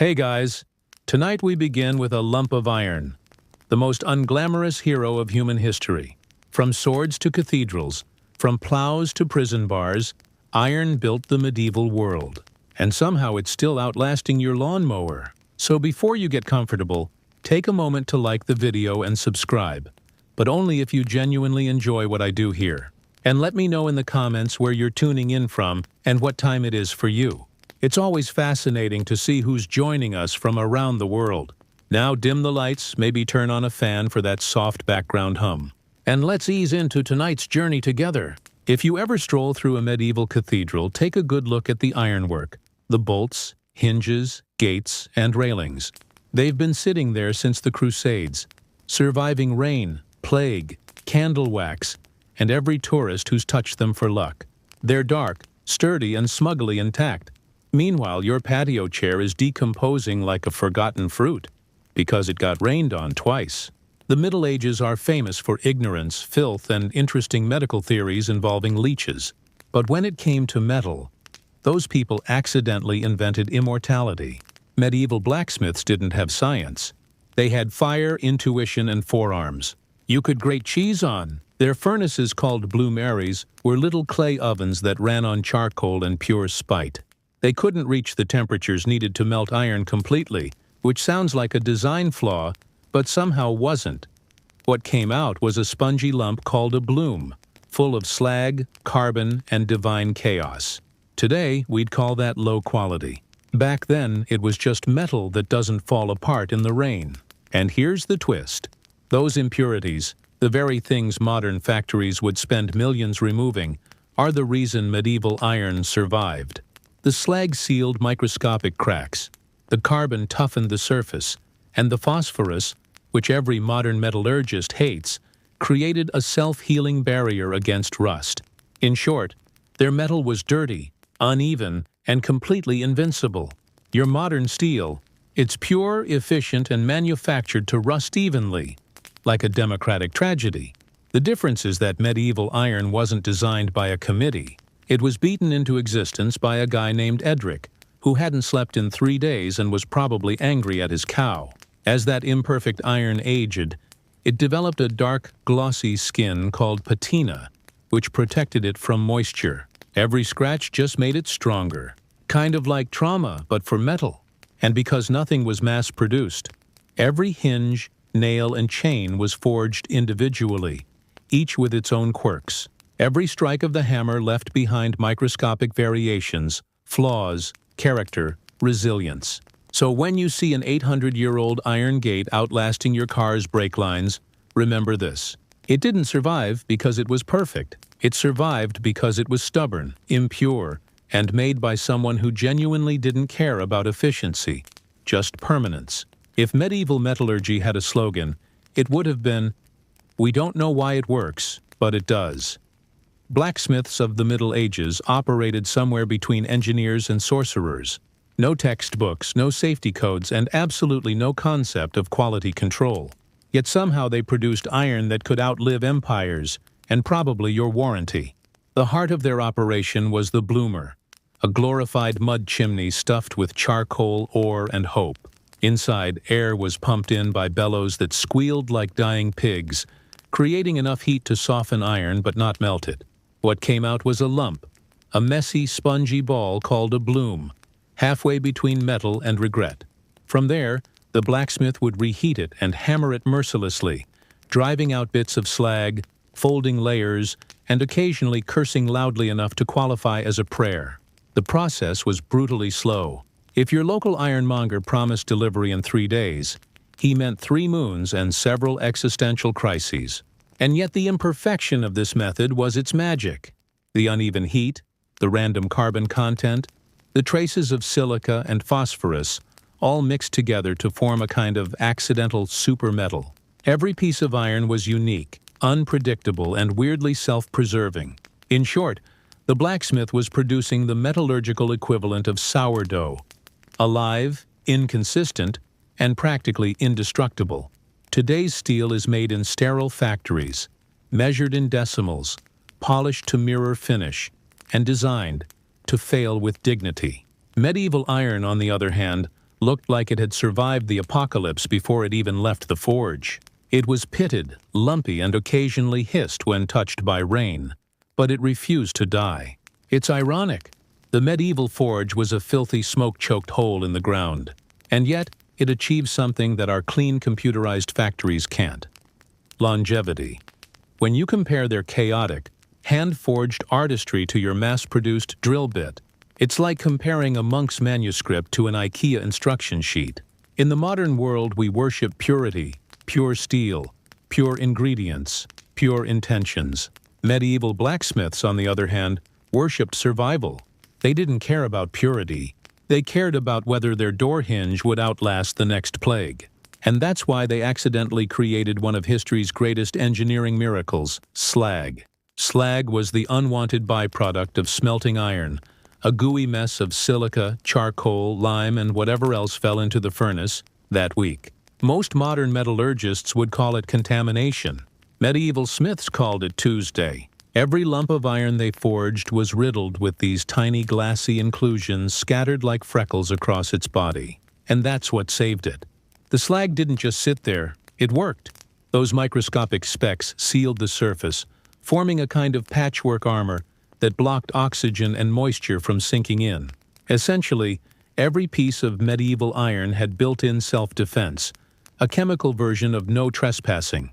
Hey guys, tonight we begin with a lump of iron, the most unglamorous hero of human history. From swords to cathedrals, from plows to prison bars, iron built the medieval world. And somehow it's still outlasting your lawnmower. So before you get comfortable, take a moment to like the video and subscribe, but only if you genuinely enjoy what I do here. And let me know in the comments where you're tuning in from and what time it is for you. It's always fascinating to see who's joining us from around the world. Now dim the lights, maybe turn on a fan for that soft background hum. And let's ease into tonight's journey together. If you ever stroll through a medieval cathedral, take a good look at the ironwork, the bolts, hinges, gates, and railings. They've been sitting there since the Crusades, surviving rain, plague, candle wax, and every tourist who's touched them for luck. They're dark, sturdy, and smugly intact. Meanwhile, your patio chair is decomposing like a forgotten fruit, because it got rained on twice. The Middle Ages are famous for ignorance, filth, and interesting medical theories involving leeches. But when it came to metal, those people accidentally invented immortality. Medieval blacksmiths didn't have science. They had fire, intuition, and forearms. You could grate cheese on. Their furnaces, called Blue Marys, were little clay ovens that ran on charcoal and pure spite. They couldn't reach the temperatures needed to melt iron completely, which sounds like a design flaw, but somehow wasn't. What came out was a spongy lump called a bloom, full of slag, carbon, and divine chaos. Today, we'd call that low quality. Back then, it was just metal that doesn't fall apart in the rain. And here's the twist. Those impurities, the very things modern factories would spend millions removing, are the reason medieval iron survived. The slag sealed microscopic cracks, the carbon toughened the surface, and the phosphorus, which every modern metallurgist hates, created a self-healing barrier against rust. In short, their metal was dirty, uneven, and completely invincible. Your modern steel, it's pure, efficient, and manufactured to rust evenly, like a democratic tragedy. The difference is that medieval iron wasn't designed by a committee. It was beaten into existence by a guy named Edric, who hadn't slept in 3 days and was probably angry at his cow. As that imperfect iron aged, it developed a dark, glossy skin called patina, which protected it from moisture. Every scratch just made it stronger. Kind of like trauma, but for metal. And because nothing was mass-produced, every hinge, nail, and chain was forged individually, each with its own quirks. Every strike of the hammer left behind microscopic variations, flaws, character, resilience. So when you see an 800-year-old iron gate outlasting your car's brake lines, remember this. It didn't survive because it was perfect. It survived because it was stubborn, impure, and made by someone who genuinely didn't care about efficiency, just permanence. If medieval metallurgy had a slogan, it would have been, "We don't know why it works, but it does." Blacksmiths of the Middle Ages operated somewhere between engineers and sorcerers. No textbooks, no safety codes, and absolutely no concept of quality control. Yet somehow they produced iron that could outlive empires, and probably your warranty. The heart of their operation was the bloomer, a glorified mud chimney stuffed with charcoal, ore, and hope. Inside, air was pumped in by bellows that squealed like dying pigs, creating enough heat to soften iron but not melt it. What came out was a lump, a messy, spongy ball called a bloom, halfway between metal and regret. From there, the blacksmith would reheat it and hammer it mercilessly, driving out bits of slag, folding layers, and occasionally cursing loudly enough to qualify as a prayer. The process was brutally slow. If your local ironmonger promised delivery in 3 days, he meant 3 moons and several existential crises. And yet the imperfection of this method was its magic. The uneven heat, the random carbon content, the traces of silica and phosphorus all mixed together to form a kind of accidental supermetal. Every piece of iron was unique, unpredictable, and weirdly self-preserving. In short, the blacksmith was producing the metallurgical equivalent of sourdough, alive, inconsistent, and practically indestructible. Today's steel is made in sterile factories, measured in decimals, polished to mirror finish, and designed to fail with dignity. Medieval iron, on the other hand, looked like it had survived the apocalypse before it even left the forge. It was pitted, lumpy, and occasionally hissed when touched by rain, but it refused to die. It's ironic. The medieval forge was a filthy, smoke-choked hole in the ground, and yet it achieved something that our clean, computerized factories can't: longevity. When you compare their chaotic, hand-forged artistry to your mass-produced drill bit, it's like comparing a monk's manuscript to an IKEA instruction sheet. In the modern world, we worship purity, pure steel, pure ingredients, pure intentions. Medieval blacksmiths, on the other hand, worshipped survival. They didn't care about purity. They cared about whether their door hinge would outlast the next plague. And that's why they accidentally created one of history's greatest engineering miracles: slag. Slag was the unwanted byproduct of smelting iron, a gooey mess of silica, charcoal, lime, and whatever else fell into the furnace that week. Most modern metallurgists would call it contamination. Medieval smiths called it Tuesday. Every lump of iron they forged was riddled with these tiny glassy inclusions scattered like freckles across its body. And that's what saved it. The slag didn't just sit there, it worked. Those microscopic specks sealed the surface, forming a kind of patchwork armor that blocked oxygen and moisture from sinking in. Essentially, every piece of medieval iron had built-in self-defense, a chemical version of no trespassing.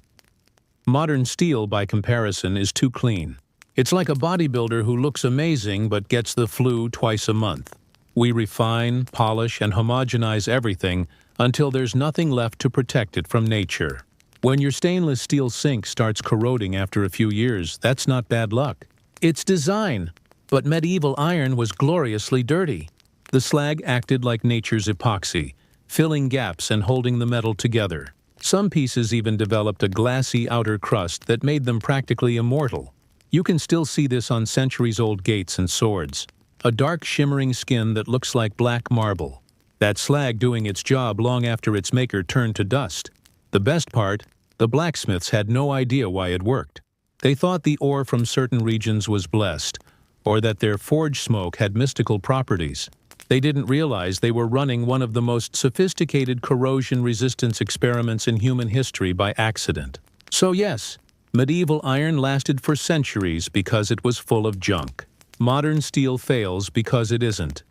Modern steel, by comparison, is too clean. It's like a bodybuilder who looks amazing but gets the flu twice a month. We refine, polish, and homogenize everything until there's nothing left to protect it from nature. When your stainless steel sink starts corroding after a few years, that's not bad luck. It's design. But medieval iron was gloriously dirty. The slag acted like nature's epoxy, filling gaps and holding the metal together. Some pieces even developed a glassy outer crust that made them practically immortal. You can still see this on centuries-old gates and swords. A dark, shimmering skin that looks like black marble. That slag doing its job long after its maker turned to dust. The best part, the blacksmiths had no idea why it worked. They thought the ore from certain regions was blessed, or that their forge smoke had mystical properties. They didn't realize they were running one of the most sophisticated corrosion resistance experiments in human history by accident. So yes, medieval iron lasted for centuries because it was full of junk. Modern steel fails because it isn't.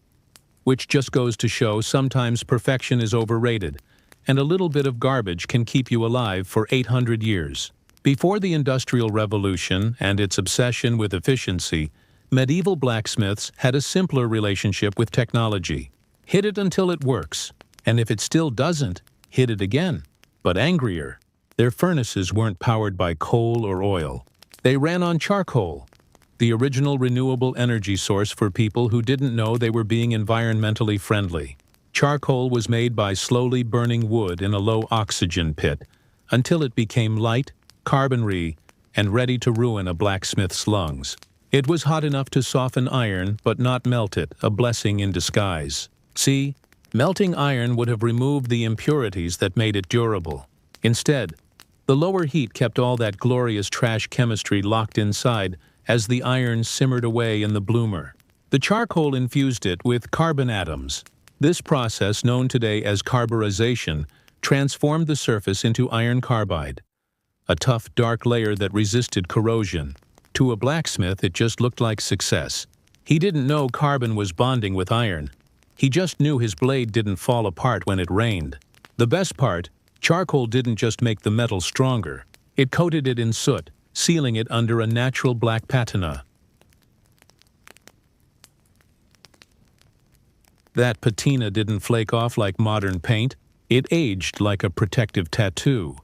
Which just goes to show sometimes perfection is overrated, and a little bit of garbage can keep you alive for 800 years. Before the Industrial Revolution and its obsession with efficiency, medieval blacksmiths had a simpler relationship with technology. Hit it until it works, and if it still doesn't, hit it again, but angrier. Their furnaces weren't powered by coal or oil. They ran on charcoal, the original renewable energy source for people who didn't know they were being environmentally friendly. Charcoal was made by slowly burning wood in a low-oxygen pit until it became light, carbon-free, and ready to ruin a blacksmith's lungs. It was hot enough to soften iron, but not melt it, a blessing in disguise. See, melting iron would have removed the impurities that made it durable. Instead, the lower heat kept all that glorious trash chemistry locked inside as the iron simmered away in the bloomer. The charcoal infused it with carbon atoms. This process, known today as carburization, transformed the surface into iron carbide, a tough, dark layer that resisted corrosion. To a blacksmith, it just looked like success. He didn't know carbon was bonding with iron. He just knew his blade didn't fall apart when it rained. The best part, charcoal didn't just make the metal stronger. It coated it in soot, sealing it under a natural black patina. That patina didn't flake off like modern paint. It aged like a protective tattoo.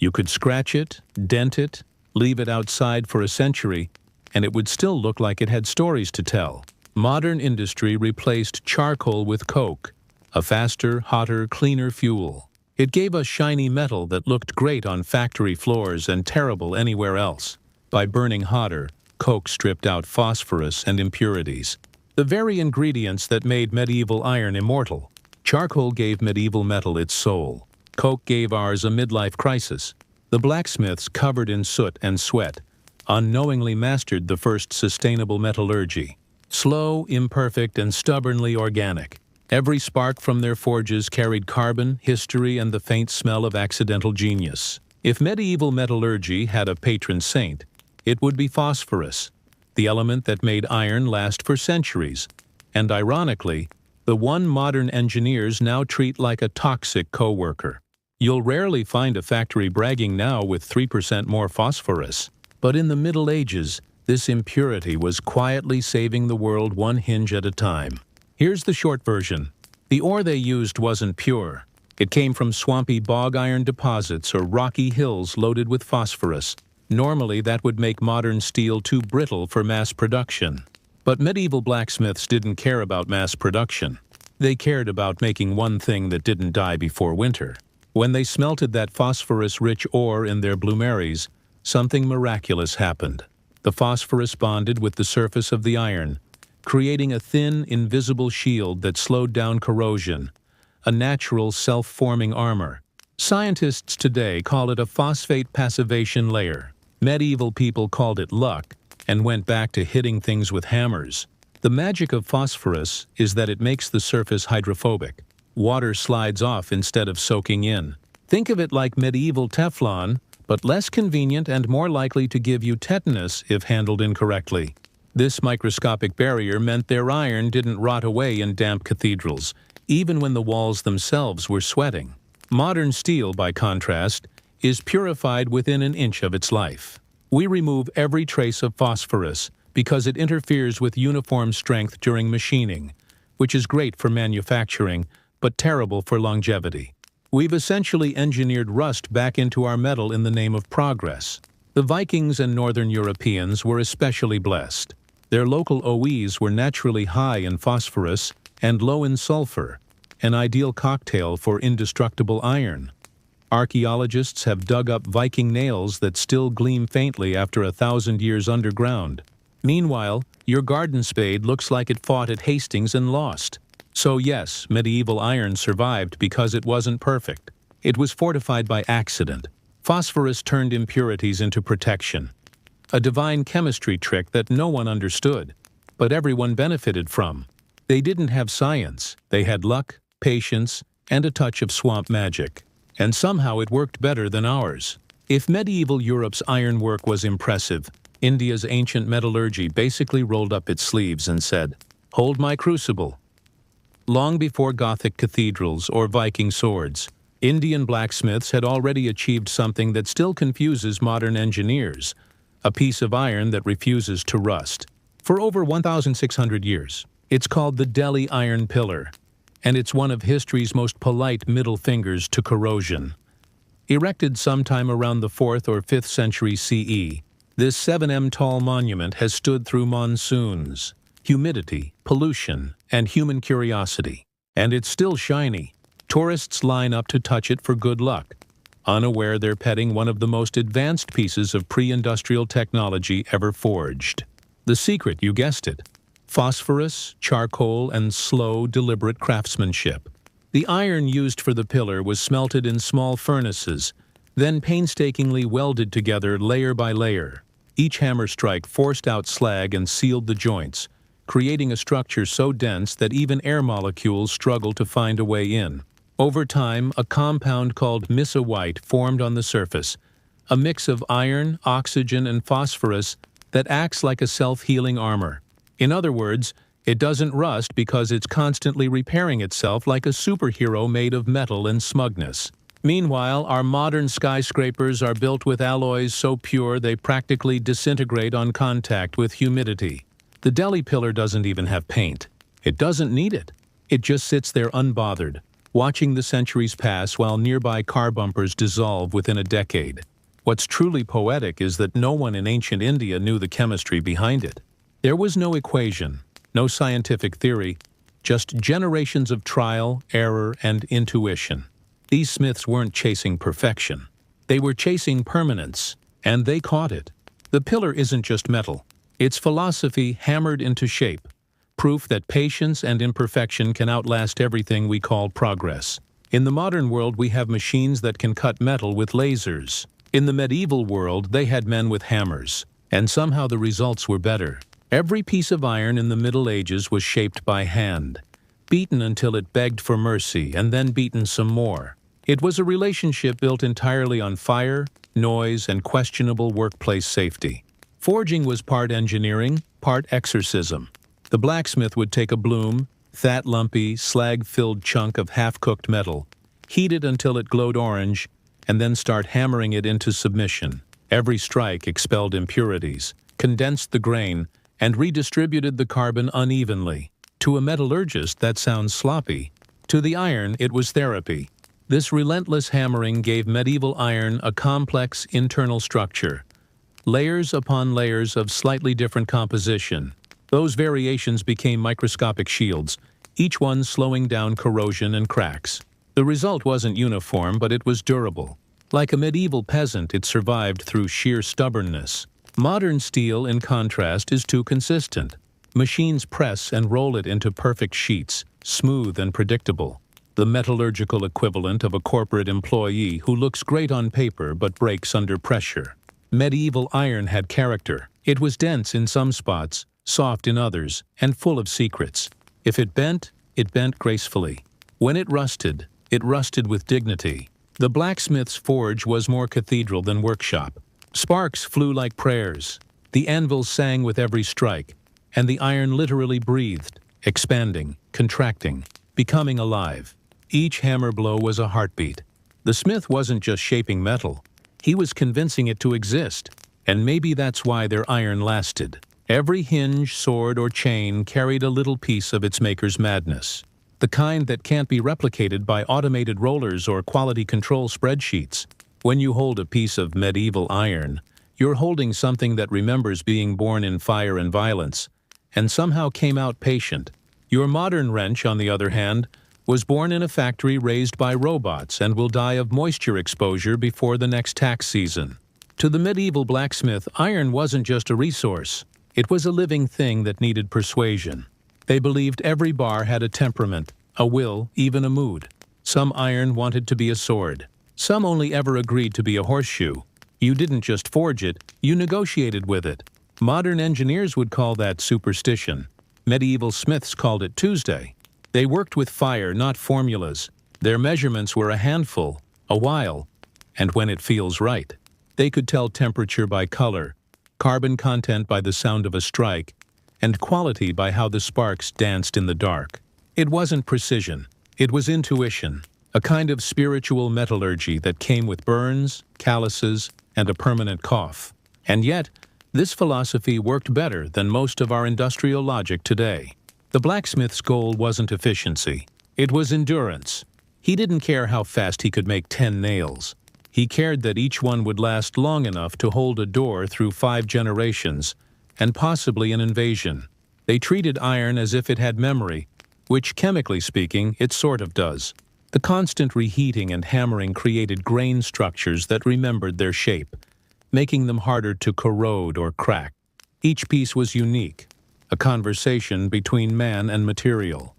You could scratch it, dent it, leave it outside for a century, and it would still look like it had stories to tell. Modern industry replaced charcoal with coke, a faster, hotter, cleaner fuel. It gave us shiny metal that looked great on factory floors and terrible anywhere else. By burning hotter, coke stripped out phosphorus and impurities, the very ingredients that made medieval iron immortal. Charcoal gave medieval metal its soul. Coke gave ours a midlife crisis. The blacksmiths, covered in soot and sweat, unknowingly mastered the first sustainable metallurgy. Slow, imperfect, and stubbornly organic. Every spark from their forges carried carbon, history, and the faint smell of accidental genius. If medieval metallurgy had a patron saint, it would be phosphorus, the element that made iron last for centuries, and ironically, the one modern engineers now treat like a toxic co-worker. You'll rarely find a factory bragging now with 3% more phosphorus. But in the Middle Ages, this impurity was quietly saving the world one hinge at a time. Here's the short version. The ore they used wasn't pure. It came from swampy bog iron deposits or rocky hills loaded with phosphorus. Normally, that would make modern steel too brittle for mass production. But medieval blacksmiths didn't care about mass production. They cared about making one thing that didn't die before winter. When they smelted that phosphorus-rich ore in their bloomeries, something miraculous happened. The phosphorus bonded with the surface of the iron, creating a thin, invisible shield that slowed down corrosion, a natural, self-forming armor. Scientists today call it a phosphate passivation layer. Medieval people called it luck and went back to hitting things with hammers. The magic of phosphorus is that it makes the surface hydrophobic. Water slides off instead of soaking in. Think of it like medieval Teflon, but less convenient and more likely to give you tetanus if handled incorrectly. This microscopic barrier meant their iron didn't rot away in damp cathedrals, even when the walls themselves were sweating. Modern steel, by contrast, is purified within an inch of its life. We remove every trace of phosphorus because it interferes with uniform strength during machining, which is great for manufacturing, but terrible for longevity. We've essentially engineered rust back into our metal in the name of progress. The Vikings and Northern Europeans were especially blessed. Their local OEs were naturally high in phosphorus and low in sulfur, an ideal cocktail for indestructible iron. Archaeologists have dug up Viking nails that still gleam faintly after 1,000 years underground. Meanwhile, your garden spade looks like it fought at Hastings and lost. So yes, medieval iron survived because it wasn't perfect. It was fortified by accident. Phosphorus turned impurities into protection. A divine chemistry trick that no one understood, but everyone benefited from. They didn't have science. They had luck, patience, and a touch of swamp magic. And somehow it worked better than ours. If medieval Europe's ironwork was impressive, India's ancient metallurgy basically rolled up its sleeves and said, "Hold my crucible." Long before Gothic cathedrals or Viking swords, Indian blacksmiths had already achieved something that still confuses modern engineers, a piece of iron that refuses to rust. For over 1,600 years, it's called the Delhi iron pillar, and it's one of history's most polite middle fingers to corrosion. Erected sometime around the 4th or 5th century CE, this 7 m tall monument has stood through monsoons, humidity, pollution, and human curiosity. And it's still shiny. Tourists line up to touch it for good luck, unaware they're petting one of the most advanced pieces of pre-industrial technology ever forged. The secret, you guessed it: phosphorus, charcoal, and slow, deliberate craftsmanship. The iron used for the pillar was smelted in small furnaces, then painstakingly welded together layer by layer. Each hammer strike forced out slag and sealed the joints, creating a structure so dense that even air molecules struggle to find a way in. Over time, a compound called white formed on the surface, a mix of iron, oxygen, and phosphorus that acts like a self-healing armor. In other words, it doesn't rust because it's constantly repairing itself like a superhero made of metal and smugness. Meanwhile, our modern skyscrapers are built with alloys so pure they practically disintegrate on contact with humidity. The Delhi pillar doesn't even have paint. It doesn't need it. It just sits there unbothered, watching the centuries pass while nearby car bumpers dissolve within a decade. What's truly poetic is that no one in ancient India knew the chemistry behind it. There was no equation, no scientific theory, just generations of trial, error, and intuition. These smiths weren't chasing perfection. They were chasing permanence, and they caught it. The pillar isn't just metal. It's philosophy hammered into shape, proof that patience and imperfection can outlast everything we call progress. In the modern world, we have machines that can cut metal with lasers. In the medieval world, they had men with hammers, and somehow the results were better. Every piece of iron in the Middle Ages was shaped by hand, beaten until it begged for mercy, and then beaten some more. It was a relationship built entirely on fire, noise, and questionable workplace safety. Forging was part engineering, part exorcism. The blacksmith would take a bloom, that lumpy, slag-filled chunk of half-cooked metal, heat it until it glowed orange, and then start hammering it into submission. Every strike expelled impurities, condensed the grain, and redistributed the carbon unevenly. To a metallurgist, that sounds sloppy. To the iron, it was therapy. This relentless hammering gave medieval iron a complex internal structure, layers upon layers of slightly different composition. Those variations became microscopic shields, each one slowing down corrosion and cracks. The result wasn't uniform, but it was durable. Like a medieval peasant, it survived through sheer stubbornness. Modern steel, in contrast, is too consistent. Machines press and roll it into perfect sheets, smooth and predictable. The metallurgical equivalent of a corporate employee who looks great on paper but breaks under pressure. Medieval iron had character. It was dense in some spots, soft in others, and full of secrets. If it bent gracefully. When it rusted with dignity. The blacksmith's forge was more cathedral than workshop. Sparks flew like prayers. The anvil sang with every strike, and the iron literally breathed, expanding, contracting, becoming alive. Each hammer blow was a heartbeat. The smith wasn't just shaping metal. He was convincing it to exist, and maybe that's why their iron lasted. Every hinge, sword, or chain carried a little piece of its maker's madness. The kind that can't be replicated by automated rollers or quality control spreadsheets. When you hold a piece of medieval iron, you're holding something that remembers being born in fire and violence, and somehow came out patient. Your modern wrench, on the other hand, was born in a factory raised by robots and will die of moisture exposure before the next tax season. To the medieval blacksmith, iron wasn't just a resource. It was a living thing that needed persuasion. They believed every bar had a temperament, a will, even a mood. Some iron wanted to be a sword. Some only ever agreed to be a horseshoe. You didn't just forge it, you negotiated with it. Modern engineers would call that superstition. Medieval smiths called it Tuesday. They worked with fire, not formulas. Their measurements were a handful, a while, and when it feels right. They could tell temperature by color, carbon content by the sound of a strike, and quality by how the sparks danced in the dark. It wasn't precision. It was intuition, a kind of spiritual metallurgy that came with burns, calluses, and a permanent cough. And yet, this philosophy worked better than most of our industrial logic today. The blacksmith's goal wasn't efficiency. It was endurance. He didn't care how fast he could make 10 nails. He cared that each one would last long enough to hold a door through 5 generations, and possibly an invasion. They treated iron as if it had memory, which, chemically speaking, it sort of does. The constant reheating and hammering created grain structures that remembered their shape, making them harder to corrode or crack. Each piece was unique, a conversation between man and material.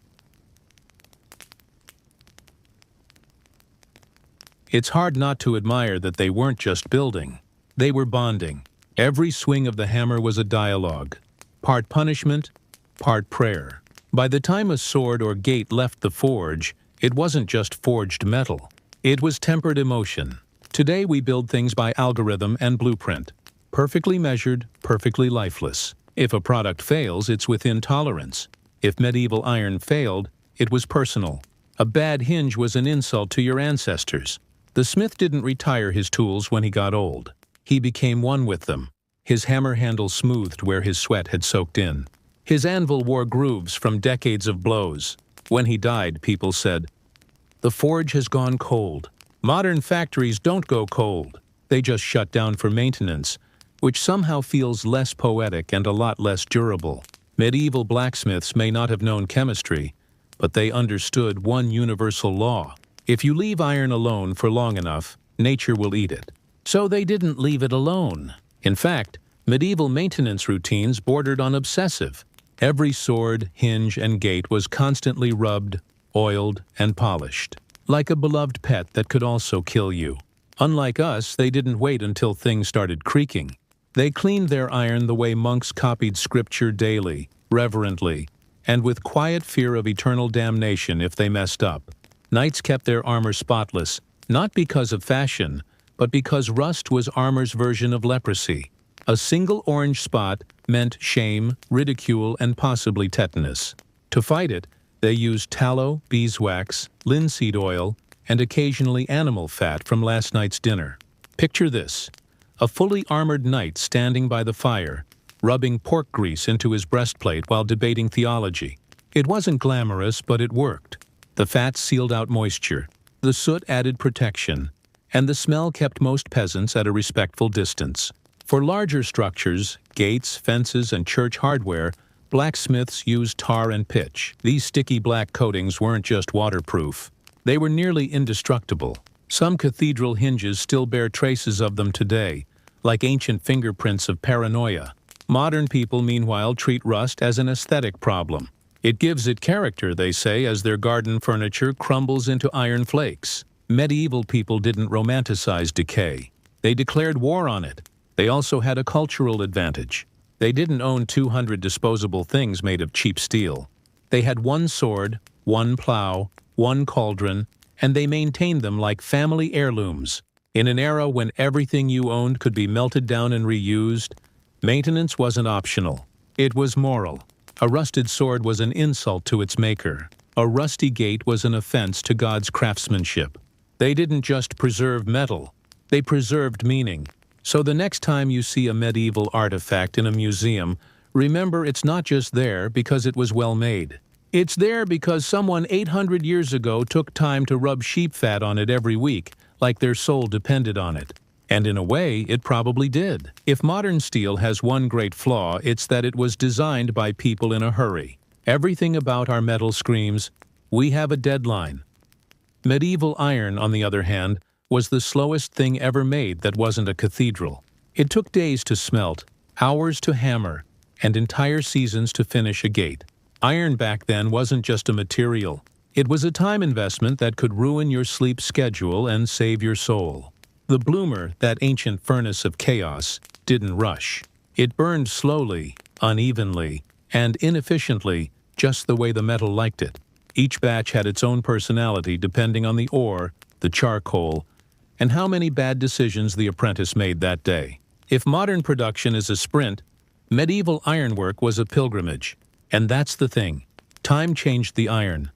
It's hard not to admire that they weren't just building. They were bonding. Every swing of the hammer was a dialogue, part punishment, part prayer. By the time a sword or gate left the forge, it wasn't just forged metal. It was tempered emotion. Today we build things by algorithm and blueprint. Perfectly measured, perfectly lifeless. If a product fails, it's within tolerance. If medieval iron failed, it was personal. A bad hinge was an insult to your ancestors. The smith didn't retire his tools when he got old. He became one with them. His hammer handle smoothed where his sweat had soaked in. His anvil wore grooves from decades of blows. When he died, people said, "The forge has gone cold." Modern factories don't go cold. They just shut down for maintenance, which somehow feels less poetic and a lot less durable. Medieval blacksmiths may not have known chemistry, but they understood one universal law. If you leave iron alone for long enough, nature will eat it. So they didn't leave it alone. In fact, medieval maintenance routines bordered on obsessive. Every sword, hinge, and gate was constantly rubbed, oiled, and polished, like a beloved pet that could also kill you. Unlike us, they didn't wait until things started creaking. They cleaned their iron the way monks copied scripture daily, reverently, and with quiet fear of eternal damnation if they messed up. Knights kept their armor spotless, not because of fashion, but because rust was armor's version of leprosy. A single orange spot meant shame, ridicule, and possibly tetanus. To fight it, they used tallow, beeswax, linseed oil, and occasionally animal fat from last night's dinner. Picture this: a fully armored knight standing by the fire, rubbing pork grease into his breastplate while debating theology. It wasn't glamorous, but it worked. The fat sealed out moisture, the soot added protection, and the smell kept most peasants at a respectful distance. For larger structures, gates, fences, and church hardware, blacksmiths used tar and pitch. These sticky black coatings weren't just waterproof. They were nearly indestructible. Some cathedral hinges still bear traces of them today, like ancient fingerprints of paranoia. Modern people, meanwhile, treat rust as an aesthetic problem. It gives it character, they say, as their garden furniture crumbles into iron flakes. Medieval people didn't romanticize decay. They declared war on it. They also had a cultural advantage. They didn't own 200 disposable things made of cheap steel. They had one sword, one plow, one cauldron, and they maintained them like family heirlooms. In an era when everything you owned could be melted down and reused, maintenance wasn't optional. It was moral. A rusted sword was an insult to its maker. A rusty gate was an offense to God's craftsmanship. They didn't just preserve metal, they preserved meaning. So the next time you see a medieval artifact in a museum, remember it's not just there because it was well made. It's there because someone 800 years ago took time to rub sheep fat on it every week, like their soul depended on it. And in a way, it probably did. If modern steel has one great flaw, it's that it was designed by people in a hurry. Everything about our metal screams, "We have a deadline." Medieval iron, on the other hand, was the slowest thing ever made that wasn't a cathedral. It took days to smelt, hours to hammer, and entire seasons to finish a gate. Iron back then wasn't just a material. It was a time investment that could ruin your sleep schedule and save your soul. The bloomer, that ancient furnace of chaos, didn't rush. It burned slowly, unevenly, and inefficiently, just the way the metal liked it. Each batch had its own personality depending on the ore, the charcoal, and how many bad decisions the apprentice made that day. If modern production is a sprint, medieval ironwork was a pilgrimage. And that's the thing. Time changed the iron.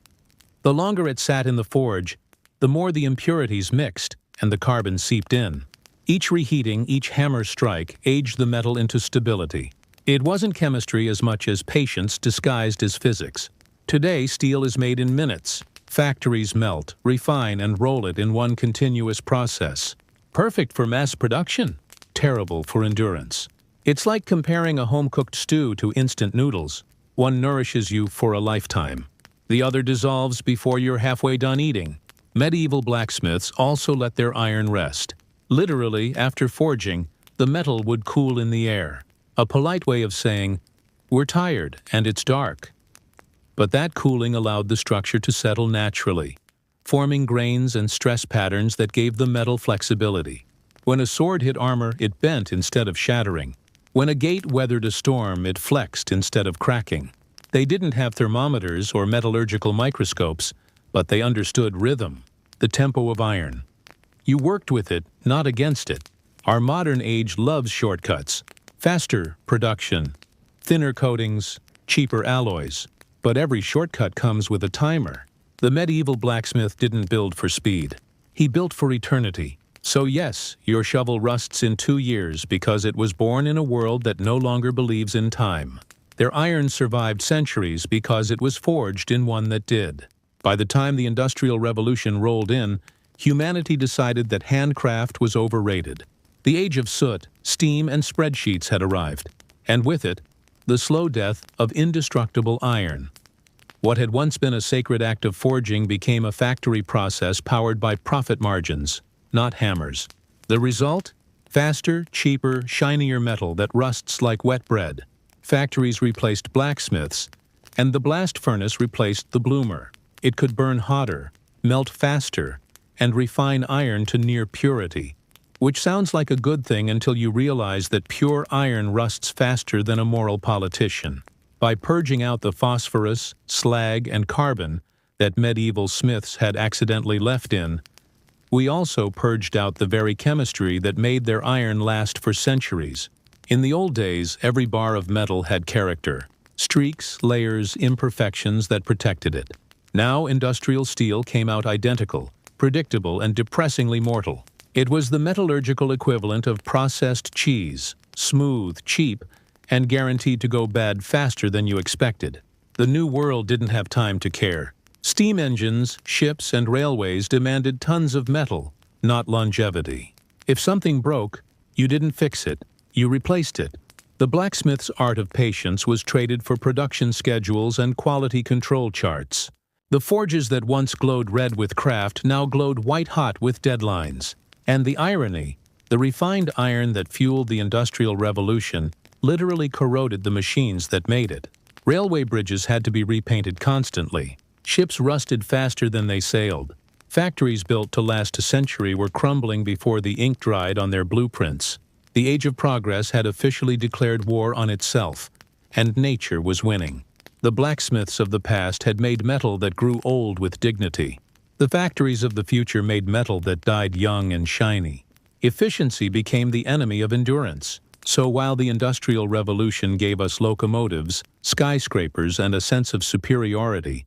The longer it sat in the forge, the more the impurities mixed and the carbon seeped in. Each reheating, each hammer strike, aged the metal into stability. It wasn't chemistry as much as patience disguised as physics. Today, steel is made in minutes. Factories melt, refine, and roll it in one continuous process. Perfect for mass production, terrible for endurance. It's like comparing a home-cooked stew to instant noodles. One nourishes you for a lifetime. The other dissolves before you're halfway done eating. Medieval blacksmiths also let their iron rest. Literally, after forging, the metal would cool in the air. A polite way of saying, "We're tired and it's dark." But that cooling allowed the structure to settle naturally, forming grains and stress patterns that gave the metal flexibility. When a sword hit armor, it bent instead of shattering. When a gate weathered a storm, it flexed instead of cracking. They didn't have thermometers or metallurgical microscopes, but they understood rhythm, the tempo of iron. You worked with it, not against it. Our modern age loves shortcuts, faster production, thinner coatings, cheaper alloys. But every shortcut comes with a timer. The medieval blacksmith didn't build for speed. He built for eternity. So yes, your shovel rusts in 2 years because it was born in a world that no longer believes in time. Their iron survived centuries because it was forged in one that did. By the time the Industrial Revolution rolled in, humanity decided that handcraft was overrated. The age of soot, steam, and spreadsheets had arrived, and with it, the slow death of indestructible iron. What had once been a sacred act of forging became a factory process powered by profit margins, not hammers. The result? Faster, cheaper, shinier metal that rusts like wet bread. Factories replaced blacksmiths, and the blast furnace replaced the bloomer. It could burn hotter, melt faster, and refine iron to near purity, which sounds like a good thing until you realize that pure iron rusts faster than a moral politician. By purging out the phosphorus, slag, and carbon that medieval smiths had accidentally left in, we also purged out the very chemistry that made their iron last for centuries. In the old days, every bar of metal had character, streaks, layers, imperfections that protected it. Now industrial steel came out identical, predictable, and depressingly mortal. It was the metallurgical equivalent of processed cheese, smooth, cheap, and guaranteed to go bad faster than you expected. The New World didn't have time to care. Steam engines, ships, and railways demanded tons of metal, not longevity. If something broke, you didn't fix it, you replaced it. The blacksmith's art of patience was traded for production schedules and quality control charts. The forges that once glowed red with craft now glowed white-hot with deadlines. And the irony, the refined iron that fueled the Industrial Revolution literally corroded the machines that made it. Railway bridges had to be repainted constantly. Ships rusted faster than they sailed. Factories built to last a century were crumbling before the ink dried on their blueprints. The age of progress had officially declared war on itself, and nature was winning. The blacksmiths of the past had made metal that grew old with dignity. The factories of the future made metal that died young and shiny. Efficiency became the enemy of endurance. So while the Industrial Revolution gave us locomotives, skyscrapers, and a sense of superiority,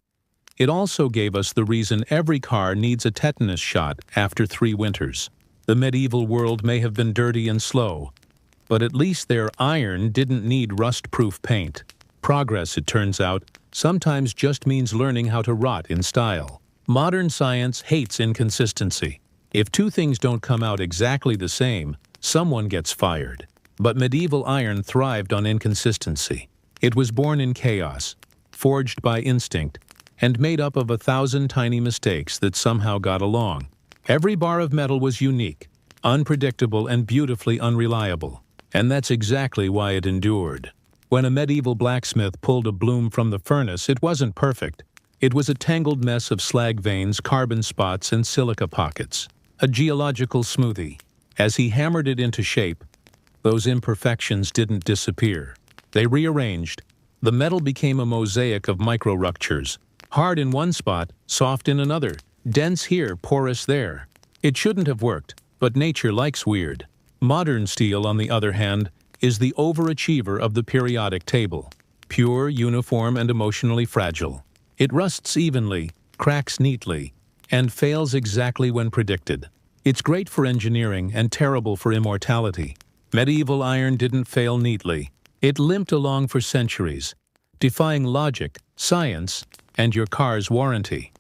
it also gave us the reason every car needs a tetanus shot after 3 winters. The medieval world may have been dirty and slow, but at least their iron didn't need rust-proof paint. Progress, it turns out, sometimes just means learning how to rot in style. Modern science hates inconsistency. If 2 things don't come out exactly the same, someone gets fired. But medieval iron thrived on inconsistency. It was born in chaos, forged by instinct, and made up of 1,000 tiny mistakes that somehow got along. Every bar of metal was unique, unpredictable, and beautifully unreliable. And that's exactly why it endured. When a medieval blacksmith pulled a bloom from the furnace, it wasn't perfect. It was a tangled mess of slag veins, carbon spots, and silica pockets. A geological smoothie. As he hammered it into shape, those imperfections didn't disappear. They rearranged. The metal became a mosaic of micro-ruptures. Hard in one spot, soft in another, dense here, porous there. It shouldn't have worked, but nature likes weird. Modern steel, on the other hand, is the overachiever of the periodic table. Pure, uniform, and emotionally fragile. It rusts evenly, cracks neatly, and fails exactly when predicted. It's great for engineering and terrible for immortality. Medieval iron didn't fail neatly. It limped along for centuries, defying logic, science, and your car's warranty.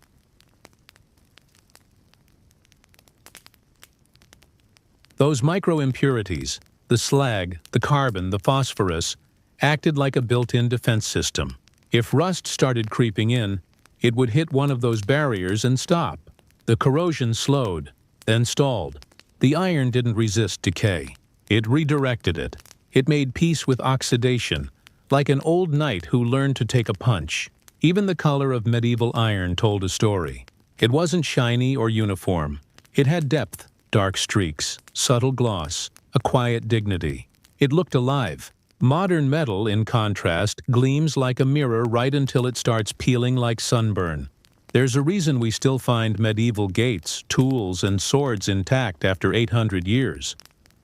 Those micro-impurities, the slag, the carbon, the phosphorus, acted like a built-in defense system. If rust started creeping in, it would hit one of those barriers and stop. The corrosion slowed, then stalled. The iron didn't resist decay. It redirected it. It made peace with oxidation, like an old knight who learned to take a punch. Even the color of medieval iron told a story. It wasn't shiny or uniform. It had depth, dark streaks, subtle gloss, a quiet dignity. It looked alive. Modern metal, in contrast, gleams like a mirror right until it starts peeling like sunburn. There's a reason we still find medieval gates, tools, and swords intact after 800 years,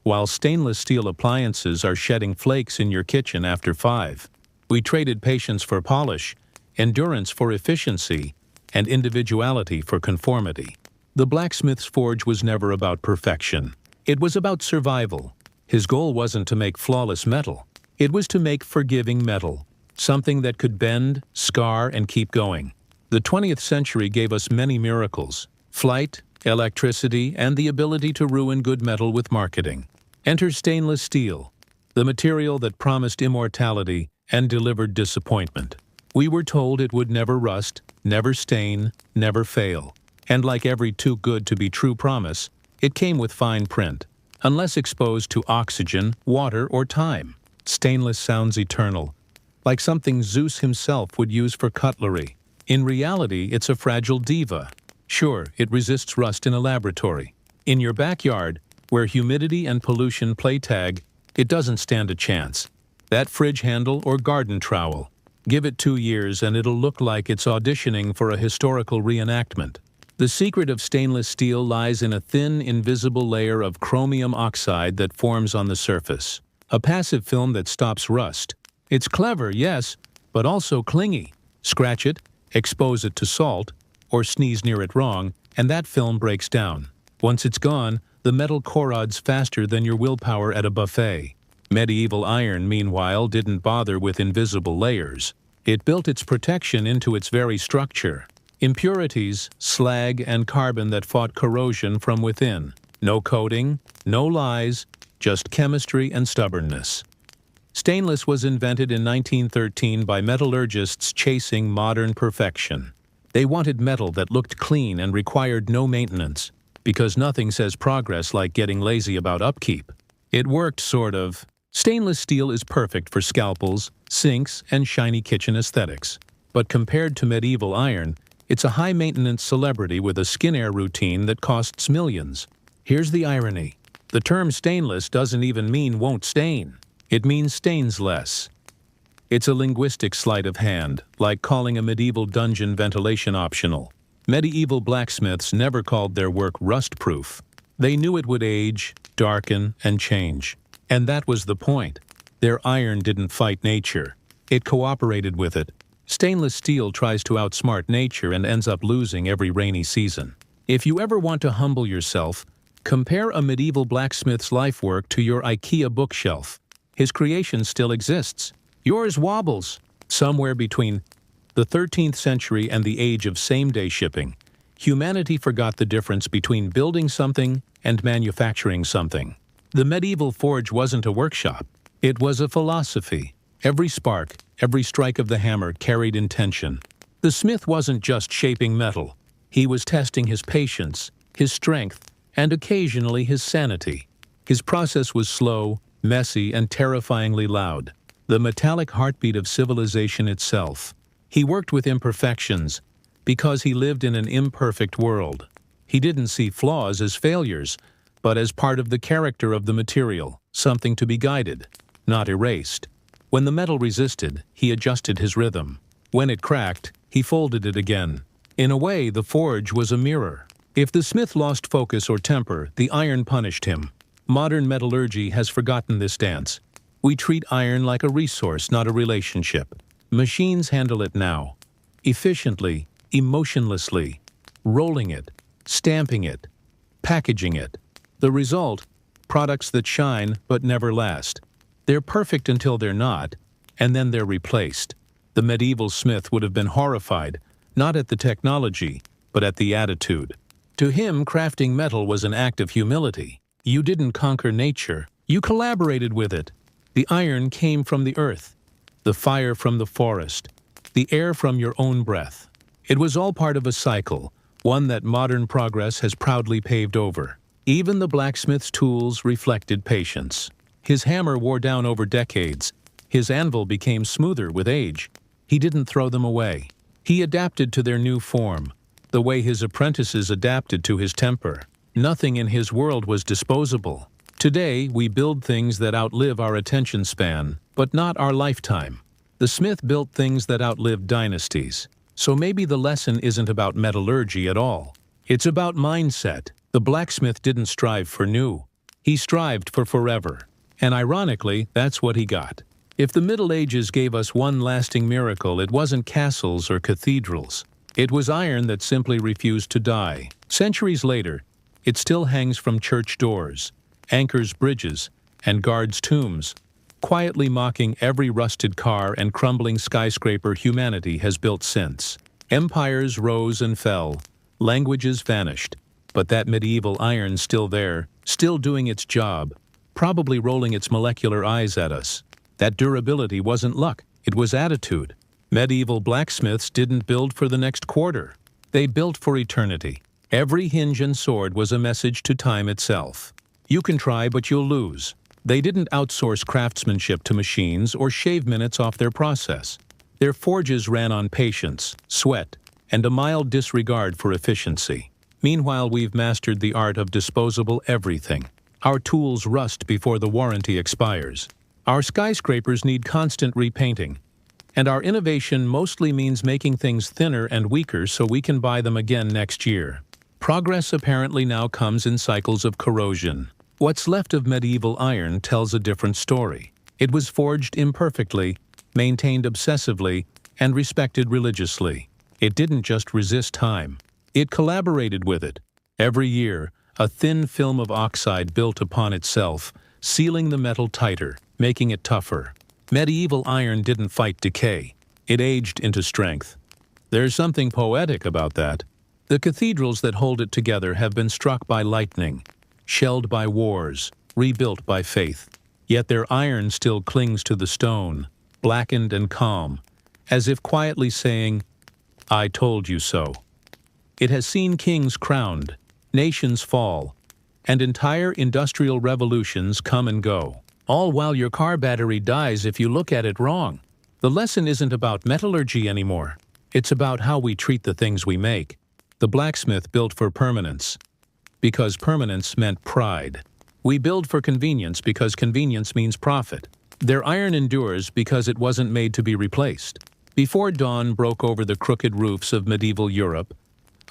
while stainless steel appliances are shedding flakes in your kitchen after 5. We traded patience for polish, endurance for efficiency, and individuality for conformity. The blacksmith's forge was never about perfection. It was about survival. His goal wasn't to make flawless metal. It was to make forgiving metal, something that could bend, scar, and keep going. The 20th century gave us many miracles: flight, electricity, and the ability to ruin good metal with marketing. Enter stainless steel, the material that promised immortality and delivered disappointment. We were told it would never rust, never stain, never fail. And like every too good to be true promise, it came with fine print. Unless exposed to oxygen, water, or time, stainless sounds eternal, like something Zeus himself would use for cutlery. In reality, it's a fragile diva. Sure, it resists rust in a laboratory. In your backyard, where humidity and pollution play tag, it doesn't stand a chance. That fridge handle or garden trowel, Give it 2 years and it'll look like it's auditioning for a historical reenactment. The secret of stainless steel lies in a thin, invisible layer of chromium oxide that forms on the surface. A passive film that stops rust. It's clever, yes, but also clingy. Scratch it, expose it to salt, or sneeze near it wrong, and that film breaks down. Once it's gone, the metal corrodes faster than your willpower at a buffet. Medieval iron, meanwhile, didn't bother with invisible layers. It built its protection into its very structure. Impurities, slag, and carbon that fought corrosion from within. No coating, no lies, just chemistry and stubbornness. Stainless was invented in 1913 by metallurgists chasing modern perfection. They wanted metal that looked clean and required no maintenance, because nothing says progress like getting lazy about upkeep. It worked, sort of. Stainless steel is perfect for scalpels, sinks, and shiny kitchen aesthetics. But compared to medieval iron, it's a high-maintenance celebrity with a skin-air routine that costs millions. Here's the irony. The term stainless doesn't even mean won't stain. It means stains less. It's a linguistic sleight of hand, like calling a medieval dungeon ventilation optional. Medieval blacksmiths never called their work rust-proof. They knew it would age, darken, and change. And that was the point. Their iron didn't fight nature. It cooperated with it. Stainless steel tries to outsmart nature and ends up losing every rainy season. If you ever want to humble yourself, compare a medieval blacksmith's lifework to your IKEA bookshelf. His creation still exists. Yours wobbles. Somewhere between the 13th century and the age of same-day shipping, humanity forgot the difference between building something and manufacturing something. The medieval forge wasn't a workshop. It was a philosophy. Every spark, every strike of the hammer carried intention. The smith wasn't just shaping metal. He was testing his patience, his strength, and occasionally his sanity. His process was slow, messy, and terrifyingly loud. The metallic heartbeat of civilization itself. He worked with imperfections because he lived in an imperfect world. He didn't see flaws as failures, but as part of the character of the material, something to be guided, not erased. When the metal resisted, he adjusted his rhythm. When it cracked, he folded it again. In a way, the forge was a mirror. If the smith lost focus or temper, the iron punished him. Modern metallurgy has forgotten this dance. We treat iron like a resource, not a relationship. Machines handle it now. Efficiently, emotionlessly, rolling it, stamping it, packaging it. The result? Products that shine but never last. They're perfect until they're not, and then they're replaced. The medieval smith would have been horrified, not at the technology, but at the attitude. To him, crafting metal was an act of humility. You didn't conquer nature, you collaborated with it. The iron came from the earth, the fire from the forest, the air from your own breath. It was all part of a cycle, one that modern progress has proudly paved over. Even the blacksmith's tools reflected patience. His hammer wore down over decades. His anvil became smoother with age. He didn't throw them away. He adapted to their new form, the way his apprentices adapted to his temper. Nothing in his world was disposable. Today, we build things that outlive our attention span, but not our lifetime. The smith built things that outlived dynasties. So maybe the lesson isn't about metallurgy at all. It's about mindset. The blacksmith didn't strive for new. He strived for forever. And ironically, that's what he got. If the Middle Ages gave us one lasting miracle, it wasn't castles or cathedrals. It was iron that simply refused to die. Centuries later, it still hangs from church doors, anchors bridges, and guards tombs, quietly mocking every rusted car and crumbling skyscraper humanity has built since. Empires rose and fell, languages vanished, but that medieval iron's still there, still doing its job, probably rolling its molecular eyes at us. That durability wasn't luck, it was attitude. Medieval blacksmiths didn't build for the next quarter. They built for eternity. Every hinge and sword was a message to time itself. You can try, but you'll lose. They didn't outsource craftsmanship to machines or shave minutes off their process. Their forges ran on patience, sweat, and a mild disregard for efficiency. Meanwhile, we've mastered the art of disposable everything. Our tools rust before the warranty expires. Our skyscrapers need constant repainting. And our innovation mostly means making things thinner and weaker so we can buy them again next year. Progress apparently now comes in cycles of corrosion. What's left of medieval iron tells a different story. It was forged imperfectly, maintained obsessively, and respected religiously. It didn't just resist time. It collaborated with it. Every year, a thin film of oxide built upon itself, sealing the metal tighter, making it tougher. Medieval iron didn't fight decay. It aged into strength. There's something poetic about that. The cathedrals that hold it together have been struck by lightning, shelled by wars, rebuilt by faith. Yet their iron still clings to the stone, blackened and calm, as if quietly saying, "I told you so." It has seen kings crowned, nations fall, and entire industrial revolutions come and go, all while your car battery dies if you look at it wrong. The lesson isn't about metallurgy anymore. It's about how we treat the things we make. The blacksmith built for permanence, because permanence meant pride. We build for convenience because convenience means profit. Their iron endures because it wasn't made to be replaced. Before dawn broke over the crooked roofs of medieval Europe,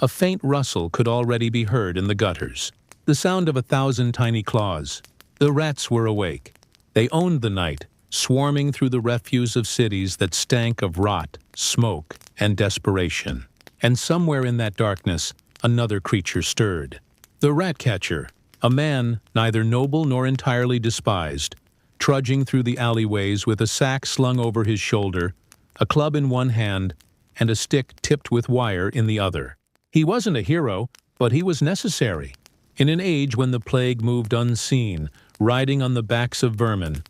a faint rustle could already be heard in the gutters. The sound of 1,000 tiny claws. The rats were awake. They owned the night, swarming through the refuse of cities that stank of rot, smoke, and desperation. And somewhere in that darkness, another creature stirred. The rat catcher, a man neither noble nor entirely despised, trudging through the alleyways with a sack slung over his shoulder, a club in one hand, and a stick tipped with wire in the other. He wasn't a hero, but he was necessary. In an age when the plague moved unseen, riding on the backs of vermin,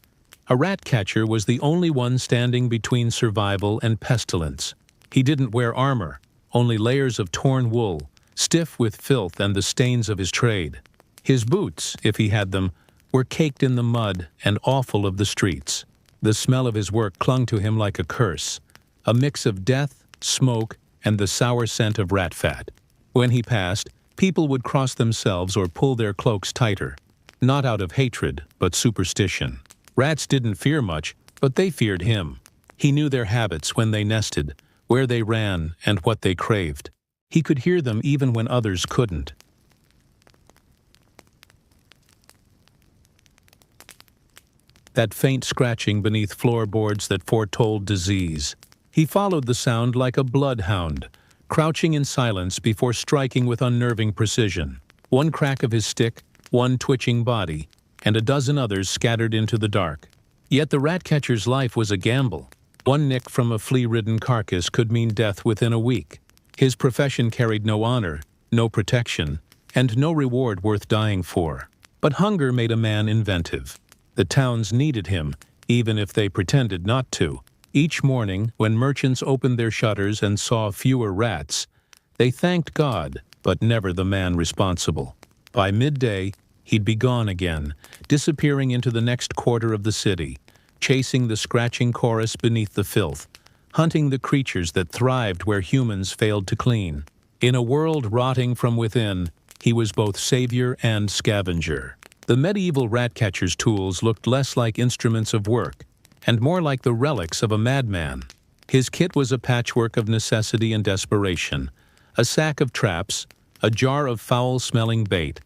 a rat catcher was the only one standing between survival and pestilence. He didn't wear armor, only layers of torn wool, stiff with filth and the stains of his trade. His boots, if he had them, were caked in the mud and awful of the streets. The smell of his work clung to him like a curse, a mix of death, smoke, and the sour scent of rat fat. When he passed, people would cross themselves or pull their cloaks tighter, not out of hatred, but superstition. Rats didn't fear much, but they feared him. He knew their habits when they nested, where they ran, and what they craved. He could hear them even when others couldn't. That faint scratching beneath floorboards that foretold disease. He followed the sound like a bloodhound, crouching in silence before striking with unnerving precision. One crack of his stick, one twitching body, and a dozen others scattered into the dark. Yet the rat catcher's life was a gamble. One nick from a flea-ridden carcass could mean death within a week. His profession carried no honor, no protection, and no reward worth dying for. But hunger made a man inventive. The towns needed him, even if they pretended not to. Each morning, when merchants opened their shutters and saw fewer rats, they thanked God, but never the man responsible. By midday, he'd be gone again, disappearing into the next quarter of the city, chasing the scratching chorus beneath the filth, hunting the creatures that thrived where humans failed to clean. In a world rotting from within, he was both savior and scavenger. The medieval rat-catcher's tools looked less like instruments of work, and more like the relics of a madman. His kit was a patchwork of necessity and desperation, a sack of traps, a jar of foul-smelling bait,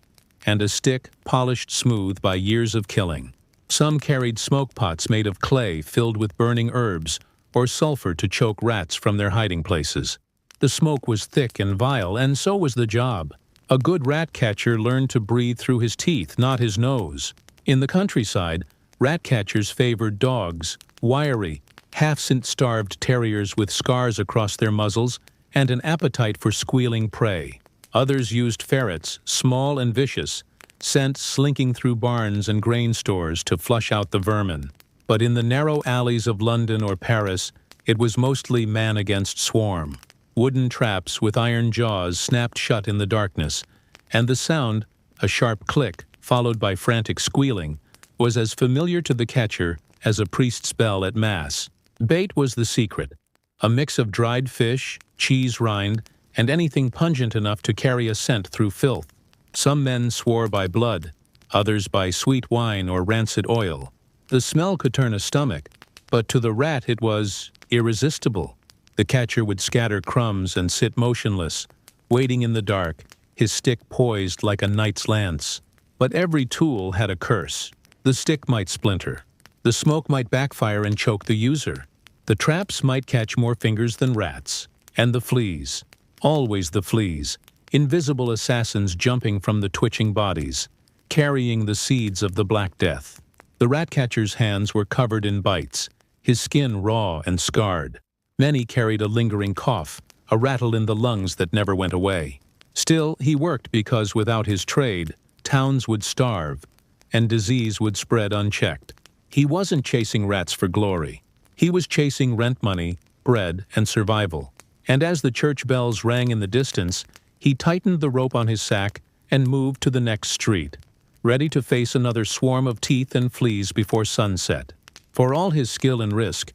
and a stick polished smooth by years of killing. Some carried smoke pots made of clay filled with burning herbs, or sulfur to choke rats from their hiding places. The smoke was thick and vile, and so was the job. A good rat catcher learned to breathe through his teeth, not his nose. In the countryside, rat catchers favored dogs, wiry, half-starved terriers with scars across their muzzles and an appetite for squealing prey. Others used ferrets, small and vicious, sent slinking through barns and grain stores to flush out the vermin. But in the narrow alleys of London or Paris, it was mostly man against swarm. Wooden traps with iron jaws snapped shut in the darkness, and the sound, a sharp click, followed by frantic squealing, was as familiar to the catcher as a priest's bell at Mass. Bait was the secret, a mix of dried fish, cheese rind, and anything pungent enough to carry a scent through filth. Some men swore by blood, others by sweet wine or rancid oil. The smell could turn a stomach, but to the rat it was irresistible. The catcher would scatter crumbs and sit motionless, waiting in the dark, his stick poised like a knight's lance. But every tool had a curse. The stick might splinter. The smoke might backfire and choke the user. The traps might catch more fingers than rats. And the fleas. Always the fleas. Invisible assassins jumping from the twitching bodies, carrying the seeds of the Black Death. The rat catcher's hands were covered in bites, his skin raw and scarred. Many carried a lingering cough, a rattle in the lungs that never went away. Still, he worked because without his trade, towns would starve, and disease would spread unchecked. He wasn't chasing rats for glory. He was chasing rent money, bread, and survival. And as the church bells rang in the distance, he tightened the rope on his sack and moved to the next street, ready to face another swarm of teeth and fleas before sunset. For all his skill and risk,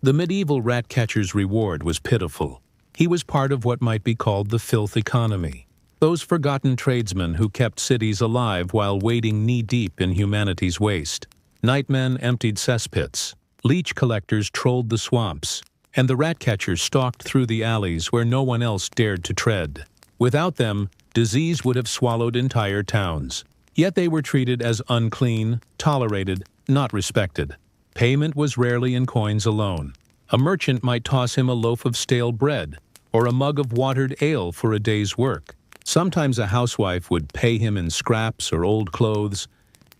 the medieval rat catcher's reward was pitiful. He was part of what might be called the filth economy. Those forgotten tradesmen who kept cities alive while wading knee-deep in humanity's waste. Nightmen emptied cesspits, leech collectors trolled the swamps, and the rat catchers stalked through the alleys where no one else dared to tread. Without them, disease would have swallowed entire towns. Yet they were treated as unclean, tolerated, not respected. Payment was rarely in coins alone. A merchant might toss him a loaf of stale bread or a mug of watered ale for a day's work. Sometimes a housewife would pay him in scraps or old clothes,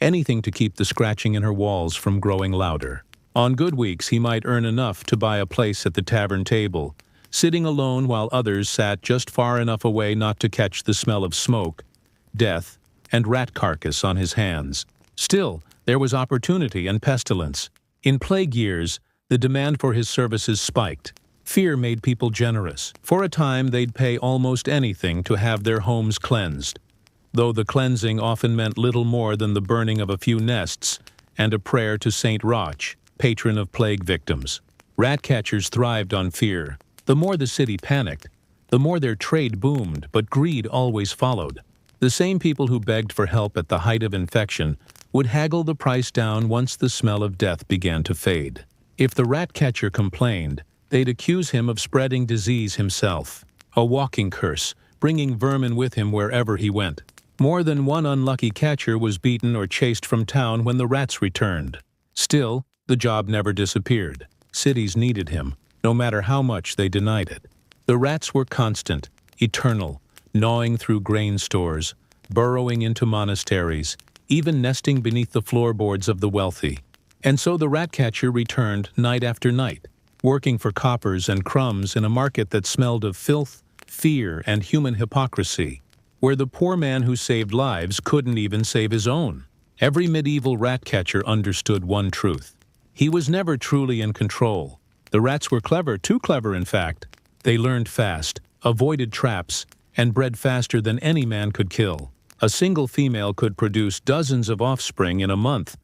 anything to keep the scratching in her walls from growing louder. On good weeks, he might earn enough to buy a place at the tavern table, sitting alone while others sat just far enough away not to catch the smell of smoke, death, and rat carcass on his hands. Still, there was opportunity and pestilence. In plague years, the demand for his services spiked. Fear made people generous. For a time, they'd pay almost anything to have their homes cleansed, though the cleansing often meant little more than the burning of a few nests and a prayer to Saint Roch, patron of plague victims. Rat catchers thrived on fear. The more the city panicked, the more their trade boomed, but greed always followed. The same people who begged for help at the height of infection would haggle the price down once the smell of death began to fade. If the rat catcher complained, they'd accuse him of spreading disease himself, a walking curse, bringing vermin with him wherever he went. More than one unlucky catcher was beaten or chased from town when the rats returned. Still, the job never disappeared. Cities needed him, no matter how much they denied it. The rats were constant, eternal, gnawing through grain stores, burrowing into monasteries, even nesting beneath the floorboards of the wealthy. And so the rat catcher returned night after night, working for coppers and crumbs in a market that smelled of filth, fear, and human hypocrisy, where the poor man who saved lives couldn't even save his own. Every medieval rat catcher understood one truth. He was never truly in control. The rats were clever, too clever in fact. They learned fast, avoided traps, and bred faster than any man could kill. A single female could produce dozens of offspring in a month,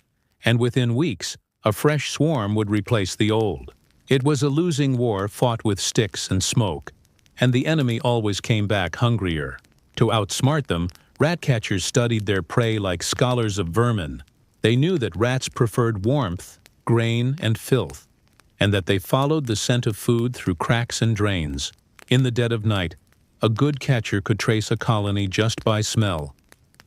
and within weeks, a fresh swarm would replace the old. It was a losing war fought with sticks and smoke, and the enemy always came back hungrier. To outsmart them, rat catchers studied their prey like scholars of vermin. They knew that rats preferred warmth, grain, and filth, and that they followed the scent of food through cracks and drains. In the dead of night, a good catcher could trace a colony just by smell,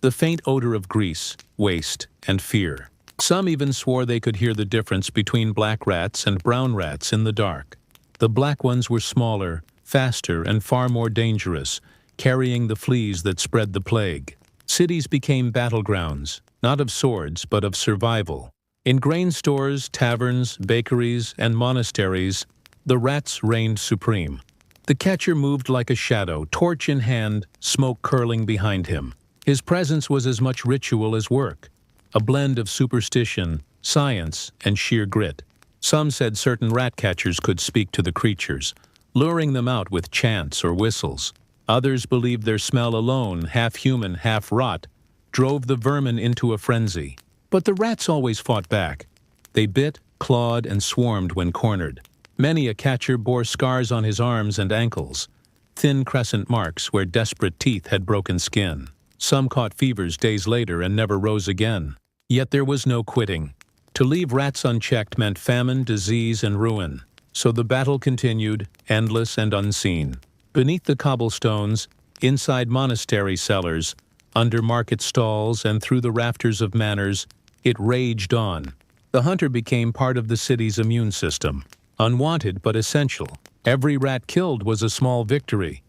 the faint odor of grease, waste, and fear. Some even swore they could hear the difference between black rats and brown rats in the dark. The black ones were smaller, faster, and far more dangerous, carrying the fleas that spread the plague. Cities became battlegrounds, not of swords, but of survival. In grain stores, taverns, bakeries, and monasteries, the rats reigned supreme. The catcher moved like a shadow, torch in hand, smoke curling behind him. His presence was as much ritual as work, a blend of superstition, science, and sheer grit. Some said certain rat catchers could speak to the creatures, luring them out with chants or whistles. Others believed their smell alone, half human, half rot, drove the vermin into a frenzy. But the rats always fought back. They bit, clawed, and swarmed when cornered. Many a catcher bore scars on his arms and ankles, thin crescent marks where desperate teeth had broken skin. Some caught fevers days later and never rose again. Yet there was no quitting. To leave rats unchecked meant famine, disease, and ruin. So the battle continued, endless and unseen. Beneath the cobblestones, inside monastery cellars, under market stalls and through the rafters of manors, it raged on. The hunter became part of the city's immune system. Unwanted but essential. Every rat killed was a small victory.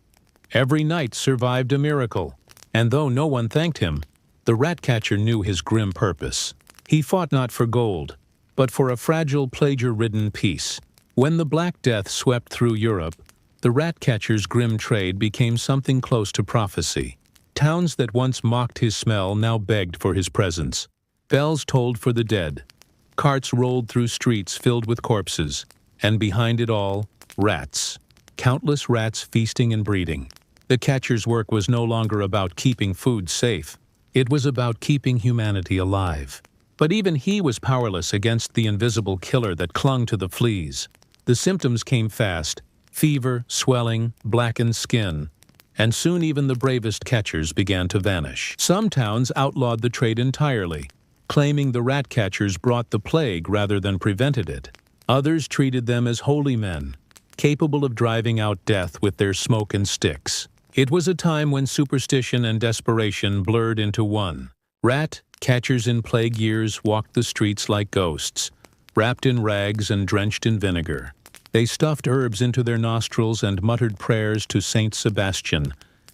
Every night survived a miracle. And though no one thanked him, the rat catcher knew his grim purpose. He fought not for gold, but for a fragile, plague-ridden peace. When the Black Death swept through Europe, the rat catcher's grim trade became something close to prophecy. Towns that once mocked his smell now begged for his presence. Bells tolled for the dead. Carts rolled through streets filled with corpses. And behind it all, rats. Countless rats feasting and breeding. The catcher's work was no longer about keeping food safe. It was about keeping humanity alive. But even he was powerless against the invisible killer that clung to the fleas. The symptoms came fast: fever, swelling, blackened skin. And soon even the bravest catchers began to vanish. Some towns outlawed the trade entirely, claiming the rat catchers brought the plague rather than prevented it. Others treated them as holy men, capable of driving out death with their smoke and sticks. It was a time when superstition and desperation blurred into one. Rat catchers in plague years walked the streets like ghosts, wrapped in rags and drenched in vinegar. They stuffed herbs into their nostrils and muttered prayers to Saint Sebastian,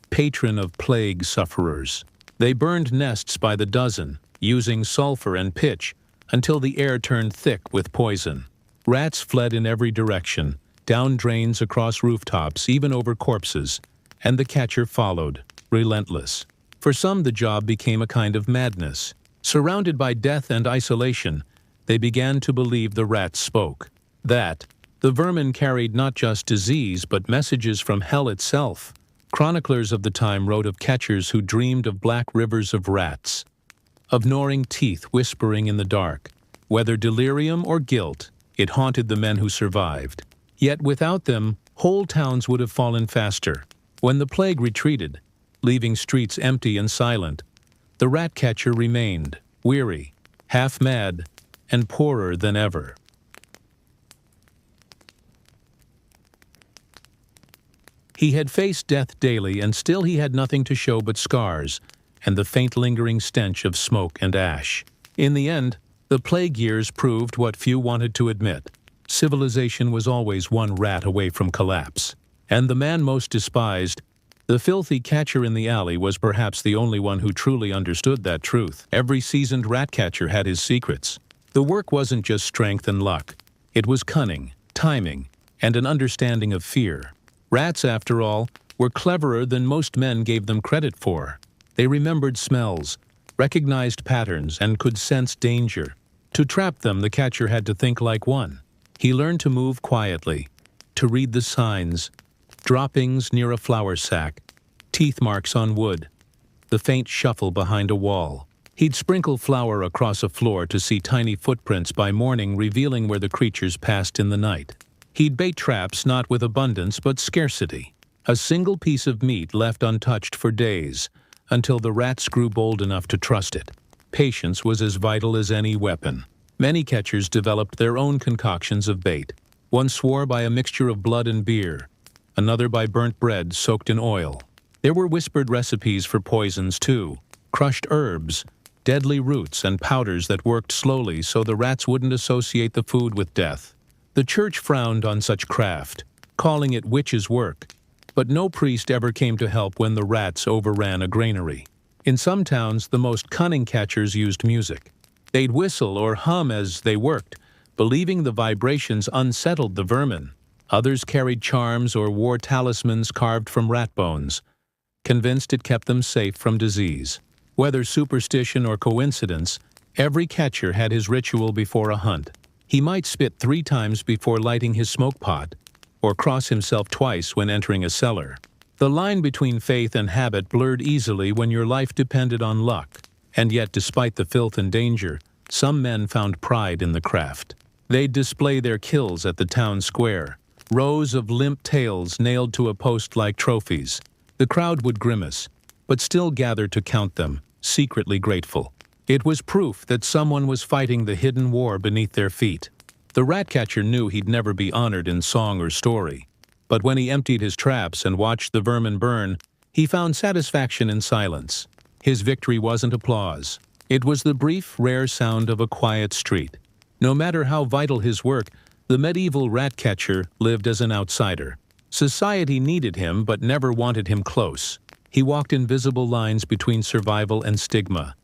patron of plague sufferers. They burned nests by the dozen, using sulfur and pitch, until the air turned thick with poison. Rats fled in every direction, down drains, across rooftops, even over corpses, and the catcher followed, relentless. For some, the job became a kind of madness. Surrounded by death and isolation, they began to believe the rats spoke. That the vermin carried not just disease, but messages from hell itself. Chroniclers of the time wrote of catchers who dreamed of black rivers of rats, of gnawing teeth whispering in the dark. Whether delirium or guilt, it haunted the men who survived. Yet without them, whole towns would have fallen faster. When the plague retreated, leaving streets empty and silent, the rat catcher remained, weary, half-mad, and poorer than ever. He had faced death daily, and still he had nothing to show but scars and the faint lingering stench of smoke and ash. In the end, the plague years proved what few wanted to admit. Civilization was always one rat away from collapse. And the man most despised, the filthy catcher in the alley, was perhaps the only one who truly understood that truth. Every seasoned rat catcher had his secrets. The work wasn't just strength and luck. It was cunning, timing, and an understanding of fear. Rats, after all, were cleverer than most men gave them credit for. They remembered smells, recognized patterns, and could sense danger. To trap them, the catcher had to think like one. He learned to move quietly, to read the signs, droppings near a flour sack, teeth marks on wood, the faint shuffle behind a wall. He'd sprinkle flour across a floor to see tiny footprints by morning, revealing where the creatures passed in the night. He'd bait traps not with abundance but scarcity. A single piece of meat left untouched for days, until the rats grew bold enough to trust it. Patience was as vital as any weapon. Many catchers developed their own concoctions of bait. One swore by a mixture of blood and beer, another by burnt bread soaked in oil. There were whispered recipes for poisons too, crushed herbs, deadly roots, and powders that worked slowly so the rats wouldn't associate the food with death. The church frowned on such craft, calling it witches' work, but no priest ever came to help when the rats overran a granary. In some towns, the most cunning catchers used music. They'd whistle or hum as they worked, believing the vibrations unsettled the vermin. Others carried charms or wore talismans carved from rat bones, convinced it kept them safe from disease. Whether superstition or coincidence, every catcher had his ritual before a hunt. He might spit 3 times before lighting his smoke pot, or cross himself twice when entering a cellar. The line between faith and habit blurred easily when your life depended on luck. And yet, despite the filth and danger, some men found pride in the craft. They'd display their kills at the town square, rows of limp tails nailed to a post like trophies. The crowd would grimace, but still gather to count them, secretly grateful. It was proof that someone was fighting the hidden war beneath their feet. The rat-catcher knew he'd never be honored in song or story. But when he emptied his traps and watched the vermin burn, he found satisfaction in silence. His victory wasn't applause. It was the brief, rare sound of a quiet street. No matter how vital his work, the medieval rat-catcher lived as an outsider. Society needed him but never wanted him close. He walked invisible lines between survival and stigma,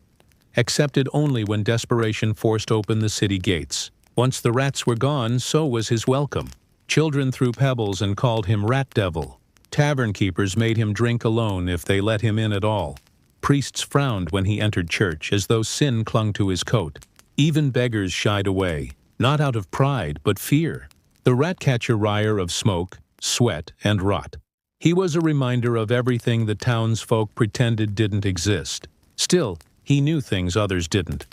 accepted only when desperation forced open the city gates. Once the rats were gone, so was his welcome. Children threw pebbles and called him Rat Devil. Tavern keepers made him drink alone if they let him in at all. Priests frowned when he entered church, as though sin clung to his coat. Even beggars shied away, not out of pride but fear. The rat-catcher rier of smoke, sweat, and rot. He was a reminder of everything the townsfolk pretended didn't exist. Still, he knew things others didn't.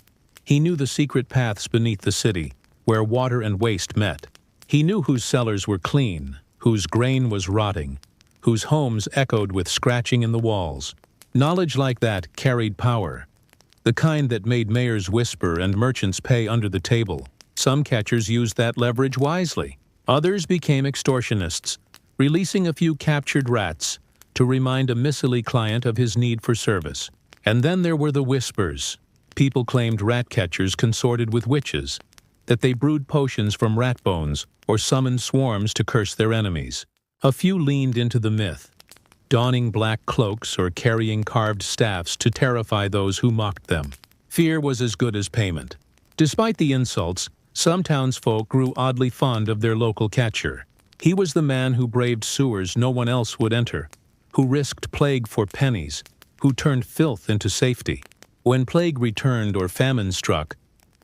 He knew the secret paths beneath the city, where water and waste met. He knew whose cellars were clean, whose grain was rotting, whose homes echoed with scratching in the walls. Knowledge like that carried power, the kind that made mayors whisper and merchants pay under the table. Some catchers used that leverage wisely. Others became extortionists, releasing a few captured rats to remind a miserly client of his need for service. And then there were the whispers. People claimed rat catchers consorted with witches, that they brewed potions from rat bones or summoned swarms to curse their enemies. A few leaned into the myth, donning black cloaks or carrying carved staffs to terrify those who mocked them. Fear was as good as payment. Despite the insults, some townsfolk grew oddly fond of their local catcher. He was the man who braved sewers no one else would enter, who risked plague for pennies, who turned filth into safety. When plague returned or famine struck,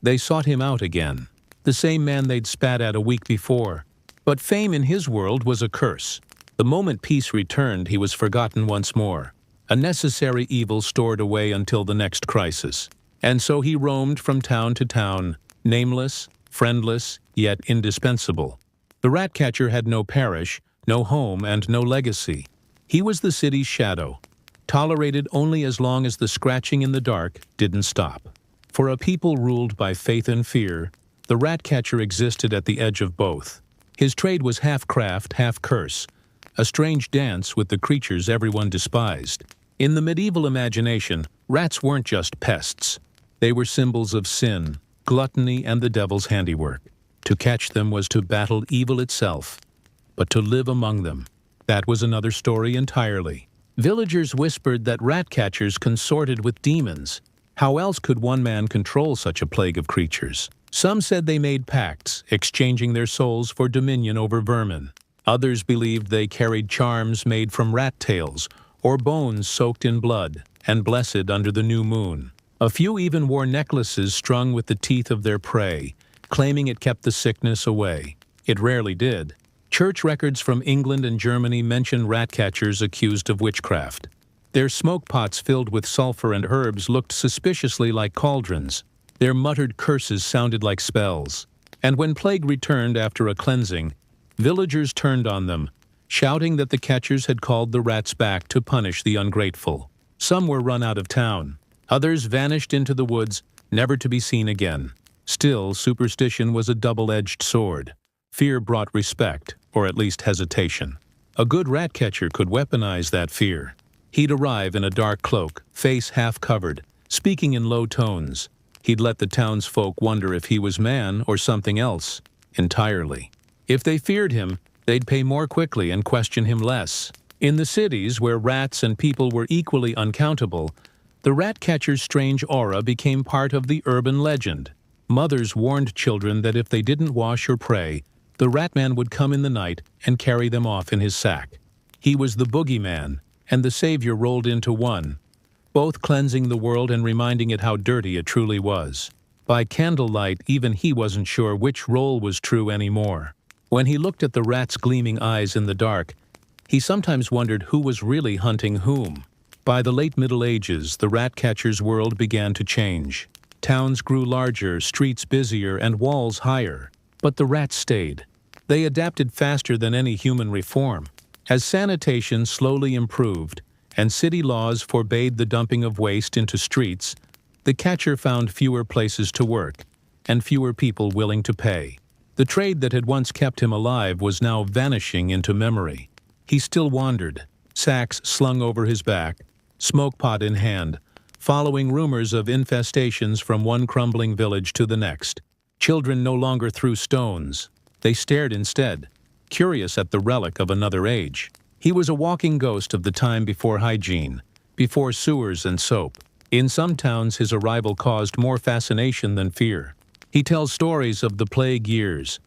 they sought him out again, the same man they'd spat at a week before. But fame in his world was a curse. The moment peace returned, he was forgotten once more, a necessary evil stored away until the next crisis. And so he roamed from town to town, nameless, friendless, yet indispensable. The rat-catcher had no parish, no home, and no legacy. He was the city's shadow, tolerated only as long as the scratching in the dark didn't stop. For a people ruled by faith and fear, the rat-catcher existed at the edge of both. His trade was half craft, half curse, a strange dance with the creatures everyone despised. In the medieval imagination, rats weren't just pests. They were symbols of sin, gluttony, and the devil's handiwork. To catch them was to battle evil itself, but to live among them, that was another story entirely. Villagers whispered that rat-catchers consorted with demons. How else could one man control such a plague of creatures? Some said they made pacts, exchanging their souls for dominion over vermin. Others believed they carried charms made from rat tails or bones soaked in blood and blessed under the new moon. A few even wore necklaces strung with the teeth of their prey, claiming it kept the sickness away. It rarely did. Church records from England and Germany mention rat-catchers accused of witchcraft. Their smoke pots filled with sulfur and herbs looked suspiciously like cauldrons. Their muttered curses sounded like spells. And when plague returned after a cleansing, villagers turned on them, shouting that the catchers had called the rats back to punish the ungrateful. Some were run out of town. Others vanished into the woods, never to be seen again. Still, superstition was a double-edged sword. Fear brought respect, or at least hesitation. A good rat-catcher could weaponize that fear. He'd arrive in a dark cloak, face half covered, speaking in low tones. He'd let the townsfolk wonder if he was man or something else, entirely. If they feared him, they'd pay more quickly and question him less. In the cities, where rats and people were equally uncountable, the rat-catcher's strange aura became part of the urban legend. Mothers warned children that if they didn't wash or pray, the rat-man would come in the night and carry them off in his sack. He was the boogeyman, and the savior rolled into one, both cleansing the world and reminding it how dirty it truly was. By candlelight, even he wasn't sure which role was true anymore. When he looked at the rat's gleaming eyes in the dark, he sometimes wondered who was really hunting whom. By the late Middle Ages, the rat-catcher's world began to change. Towns grew larger, streets busier, and walls higher. But the rats stayed. They adapted faster than any human reform. As sanitation slowly improved, and city laws forbade the dumping of waste into streets, the catcher found fewer places to work, and fewer people willing to pay. The trade that had once kept him alive was now vanishing into memory. He still wandered, sacks slung over his back, smoke pot in hand, following rumors of infestations from one crumbling village to the next. Children no longer threw stones. They stared instead, curious at the relic of another age. He was a walking ghost of the time before hygiene, before sewers and soap. In some towns his arrival caused more fascination than fear. He tells stories of the plague years,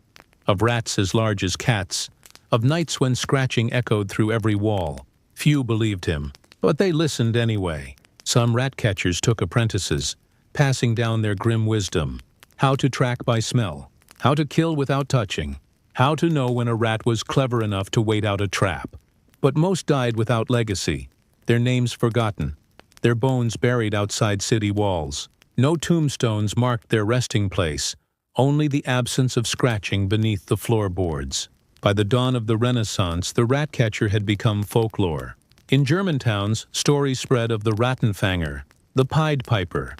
of rats as large as cats, of nights when scratching echoed through every wall. Few believed him, but they listened anyway. Some rat catchers took apprentices, passing down their grim wisdom. How to track by smell, how to kill without touching, how to know when a rat was clever enough to wait out a trap. But most died without legacy, their names forgotten, their bones buried outside city walls. No tombstones marked their resting place, only the absence of scratching beneath the floorboards. By the dawn of the Renaissance, the rat catcher had become folklore. In German towns, stories spread of the Rattenfänger, the Pied Piper,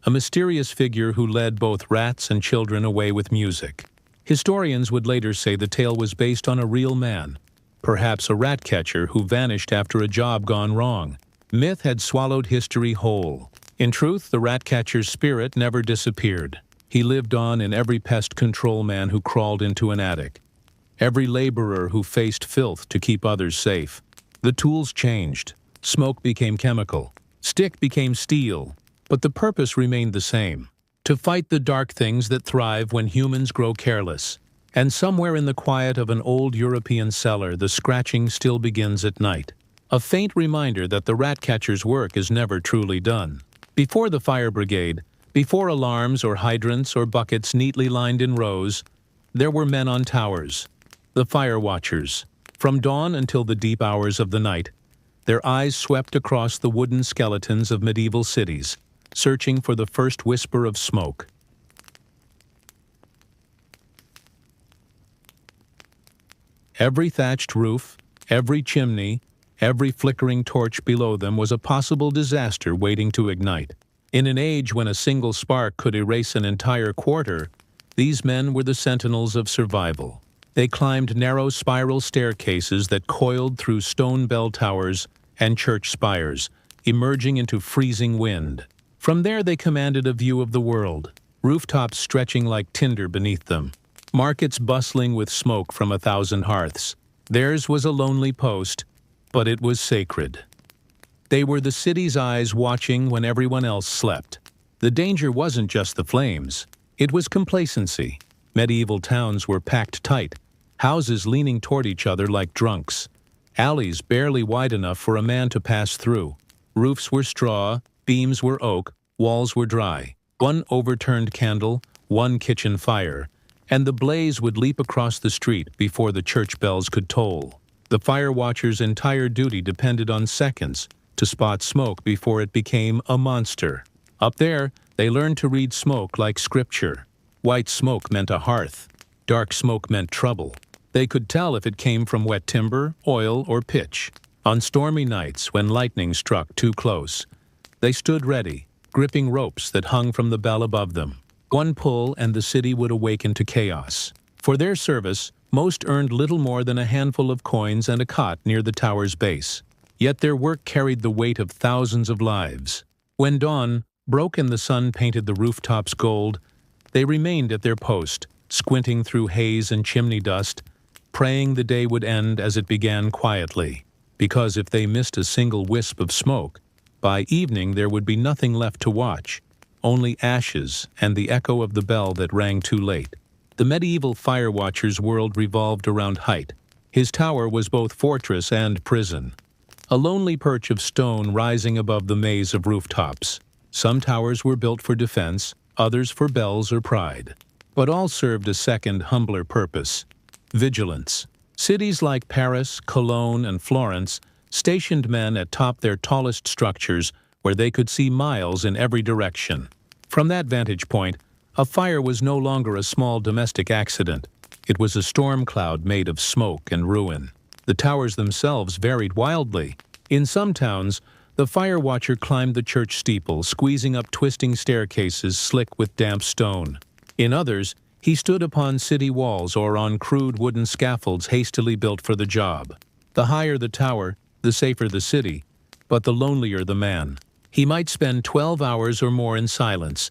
a mysterious figure who led both rats and children away with music. Historians would later say the tale was based on a real man, perhaps a rat catcher who vanished after a job gone wrong. Myth had swallowed history whole. In truth, the rat catcher's spirit never disappeared. He lived on in every pest control man who crawled into an attic, every laborer who faced filth to keep others safe. The tools changed. Smoke became chemical. Stick became steel. But the purpose remained the same: to fight the dark things that thrive when humans grow careless. And somewhere in the quiet of an old European cellar, the scratching still begins at night. A faint reminder that the rat catcher's work is never truly done. Before the fire brigade, before alarms or hydrants or buckets neatly lined in rows, there were men on towers, the fire watchers. From dawn until the deep hours of the night, their eyes swept across the wooden skeletons of medieval cities, searching for the first whisper of smoke. Every thatched roof, every chimney, every flickering torch below them was a possible disaster waiting to ignite. In an age when a single spark could erase an entire quarter, these men were the sentinels of survival. They climbed narrow spiral staircases that coiled through stone bell towers and church spires, emerging into freezing wind. From there they commanded a view of the world, rooftops stretching like tinder beneath them, markets bustling with smoke from 1,000 hearths. Theirs was a lonely post, but it was sacred. They were the city's eyes watching when everyone else slept. The danger wasn't just the flames. It was complacency. Medieval towns were packed tight, houses leaning toward each other like drunks, alleys barely wide enough for a man to pass through. Roofs were straw, beams were oak, walls were dry. One overturned candle, one kitchen fire, and the blaze would leap across the street before the church bells could toll. The fire watcher's entire duty depended on seconds to spot smoke before it became a monster. Up there, they learned to read smoke like scripture. White smoke meant a hearth. Dark smoke meant trouble. They could tell if it came from wet timber, oil, or pitch. On stormy nights, when lightning struck too close, they stood ready, gripping ropes that hung from the bell above them. One pull and the city would awaken to chaos. For their service, most earned little more than a handful of coins and a cot near the tower's base. Yet their work carried the weight of thousands of lives. When dawn broke and the sun painted the rooftops gold, they remained at their post, squinting through haze and chimney dust, praying the day would end as it began quietly. Because if they missed a single wisp of smoke, by evening there would be nothing left to watch, only ashes and the echo of the bell that rang too late. The medieval fire watcher's world revolved around height. His tower was both fortress and prison, a lonely perch of stone rising above the maze of rooftops. Some towers were built for defense, others for bells or pride. But all served a second, humbler purpose: vigilance. Cities like Paris, Cologne, and Florence stationed men atop their tallest structures where they could see miles in every direction. From that vantage point, a fire was no longer a small domestic accident. It was a storm cloud made of smoke and ruin. The towers themselves varied wildly. In some towns, the fire watcher climbed the church steeple, squeezing up twisting staircases slick with damp stone. In others, He stood upon city walls or on crude wooden scaffolds hastily built for the job. The higher the tower, the safer the city, but the lonelier the man. He might spend 12 hours or more in silence,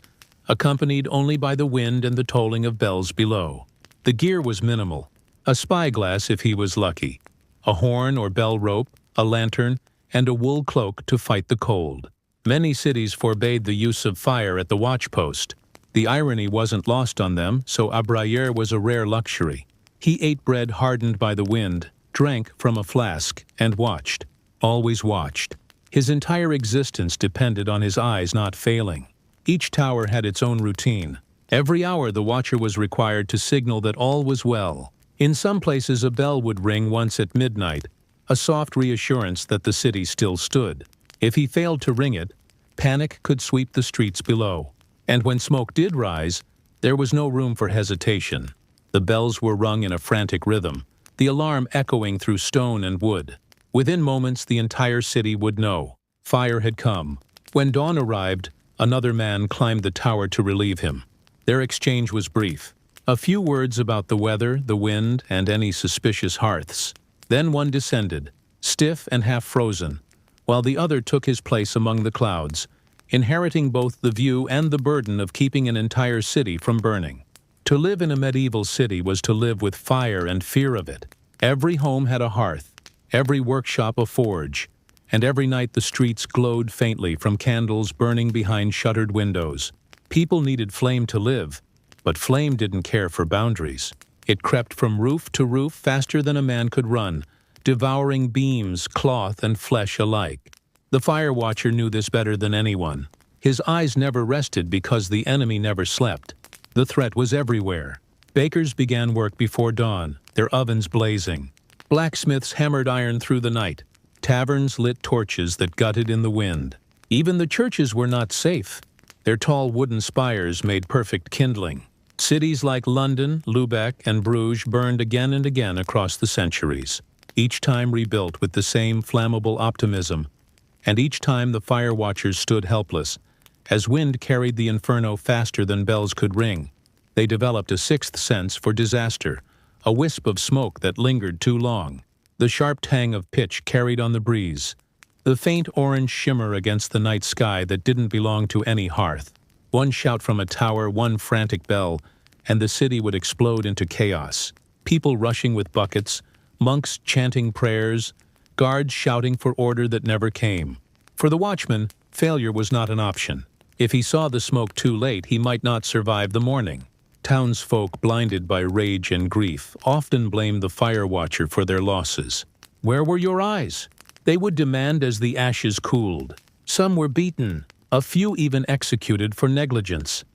accompanied only by the wind and the tolling of bells below. The gear was minimal: a spyglass if he was lucky, a horn or bell rope, a lantern, and a wool cloak to fight the cold. Many cities forbade the use of fire at the watchpost. The irony wasn't lost on them, so abrailleur was a rare luxury. He ate bread hardened by the wind, drank from a flask, and watched. Always watched. His entire existence depended on his eyes not failing. Each tower had its own routine. Every hour the watcher was required to signal that all was well. In some places a bell would ring once at midnight, a soft reassurance that the city still stood. If he failed to ring it, panic could sweep the streets below. And when smoke did rise, there was no room for hesitation. The bells were rung in a frantic rhythm, the alarm echoing through stone and wood. Within moments the entire city would know. Fire had come. When dawn arrived, another man climbed the tower to relieve him. Their exchange was brief. A few words about the weather, the wind, and any suspicious hearths. Then one descended, stiff and half frozen, while the other took his place among the clouds, inheriting both the view and the burden of keeping an entire city from burning. To live in a medieval city was to live with fire and fear of it. Every home had a hearth, every workshop a forge, and every night the streets glowed faintly from candles burning behind shuttered windows. People needed flame to live, but flame didn't care for boundaries. It crept from roof to roof faster than a man could run, devouring beams, cloth, and flesh alike. The fire watcher knew this better than anyone. His eyes never rested because the enemy never slept. The threat was everywhere. Bakers began work before dawn, their ovens blazing. Blacksmiths hammered iron through the night. Taverns lit torches that gutted in the wind. Even the churches were not safe. Their tall wooden spires made perfect kindling. Cities like London, Lubeck, and Bruges burned again and again across the centuries, each time rebuilt with the same flammable optimism. And each time the fire watchers stood helpless, as wind carried the inferno faster than bells could ring. They developed a sixth sense for disaster, a wisp of smoke that lingered too long, the sharp tang of pitch carried on the breeze, the faint orange shimmer against the night sky that didn't belong to any hearth. One shout from a tower, one frantic bell, and the city would explode into chaos. People rushing with buckets, monks chanting prayers, guards shouting for order that never came. For the watchman, failure was not an option. If he saw the smoke too late, he might not survive the morning. Townsfolk, blinded by rage and grief, often blamed the fire watcher for their losses. "Where were your eyes?" they would demand as the ashes cooled. Some were beaten, a few even executed for negligence.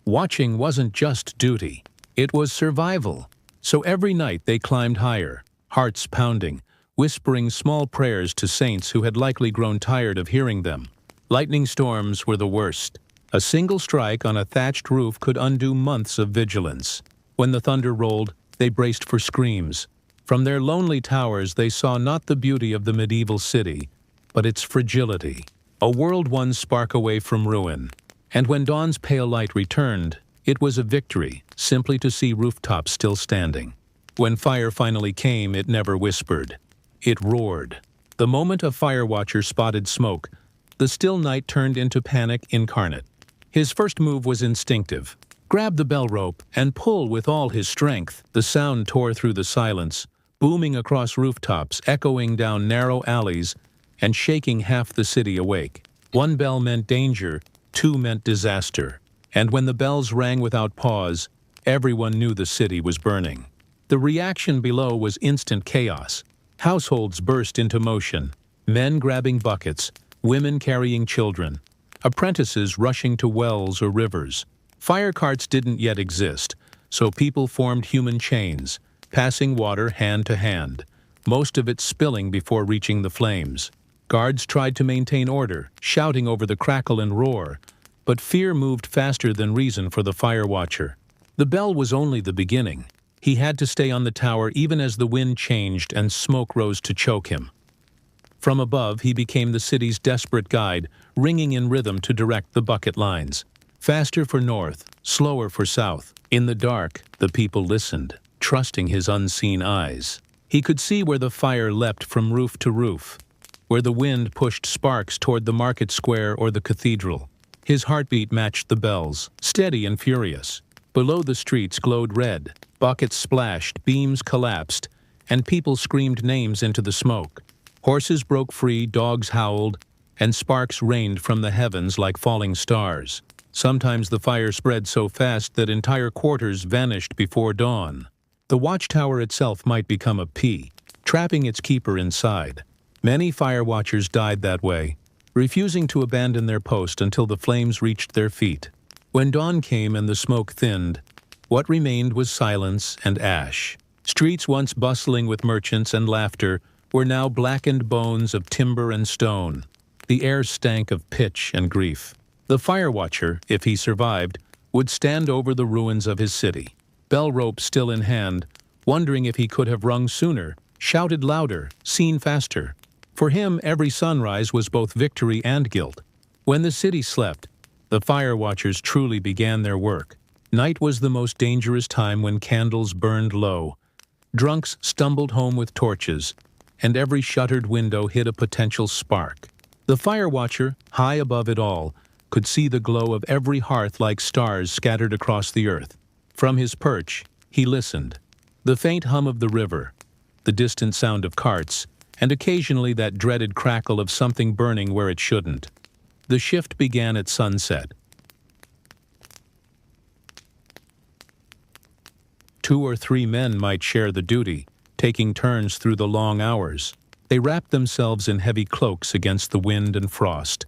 Watching wasn't just duty, it was survival. So every night they climbed higher, hearts pounding, whispering small prayers to saints who had likely grown tired of hearing them. Lightning storms were the worst. A single strike on a thatched roof could undo months of vigilance. When the thunder rolled, they braced for screams. From their lonely towers they saw not the beauty of the medieval city, but its fragility. A world one spark away from ruin. And when dawn's pale light returned, it was a victory, simply to see rooftops still standing. When fire finally came, it never whispered. It roared. The moment a fire watcher spotted smoke, the still night turned into panic incarnate. His first move was instinctive. Grab the bell rope and pull with all his strength. The sound tore through the silence, booming across rooftops, echoing down narrow alleys, and shaking half the city awake. One bell meant danger, two meant disaster. And when the bells rang without pause, everyone knew the city was burning. The reaction below was instant chaos. Households burst into motion, men grabbing buckets, women carrying children, apprentices rushing to wells or rivers. Fire carts didn't yet exist, so people formed human chains, passing water hand to hand, most of it spilling before reaching the flames. Guards tried to maintain order, shouting over the crackle and roar, but fear moved faster than reason for the fire watcher. The bell was only the beginning. He had to stay on the tower even as the wind changed and smoke rose to choke him. From above, he became the city's desperate guide, ringing in rhythm to direct the bucket lines. Faster for north, slower for south. In the dark, the people listened, trusting his unseen eyes. He could see where the fire leapt from roof to roof, where the wind pushed sparks toward the market square or the cathedral. His heartbeat matched the bells, steady and furious. Below the streets glowed red, buckets splashed, beams collapsed, and people screamed names into the smoke. Horses broke free, dogs howled, and sparks rained from the heavens like falling stars. Sometimes the fire spread so fast that entire quarters vanished before dawn. The watchtower itself might become a pea, trapping its keeper inside. Many fire watchers died that way, refusing to abandon their post until the flames reached their feet. When dawn came and the smoke thinned, what remained was silence and ash. Streets once bustling with merchants and laughter were now blackened bones of timber and stone. The air stank of pitch and grief. The fire watcher, if he survived, would stand over the ruins of his city, bell rope still in hand, wondering if he could have rung sooner, shouted louder, seen faster. For him, every sunrise was both victory and guilt. When the city slept, the fire watchers truly began their work. Night was the most dangerous time when candles burned low. Drunks stumbled home with torches, and every shuttered window hid a potential spark. The fire watcher, high above it all, could see the glow of every hearth like stars scattered across the earth. From his perch, he listened. The faint hum of the river, the distant sound of carts, and occasionally that dreaded crackle of something burning where it shouldn't. The shift began at sunset. 2 or 3 men might share the duty, taking turns through the long hours. They wrapped themselves in heavy cloaks against the wind and frost,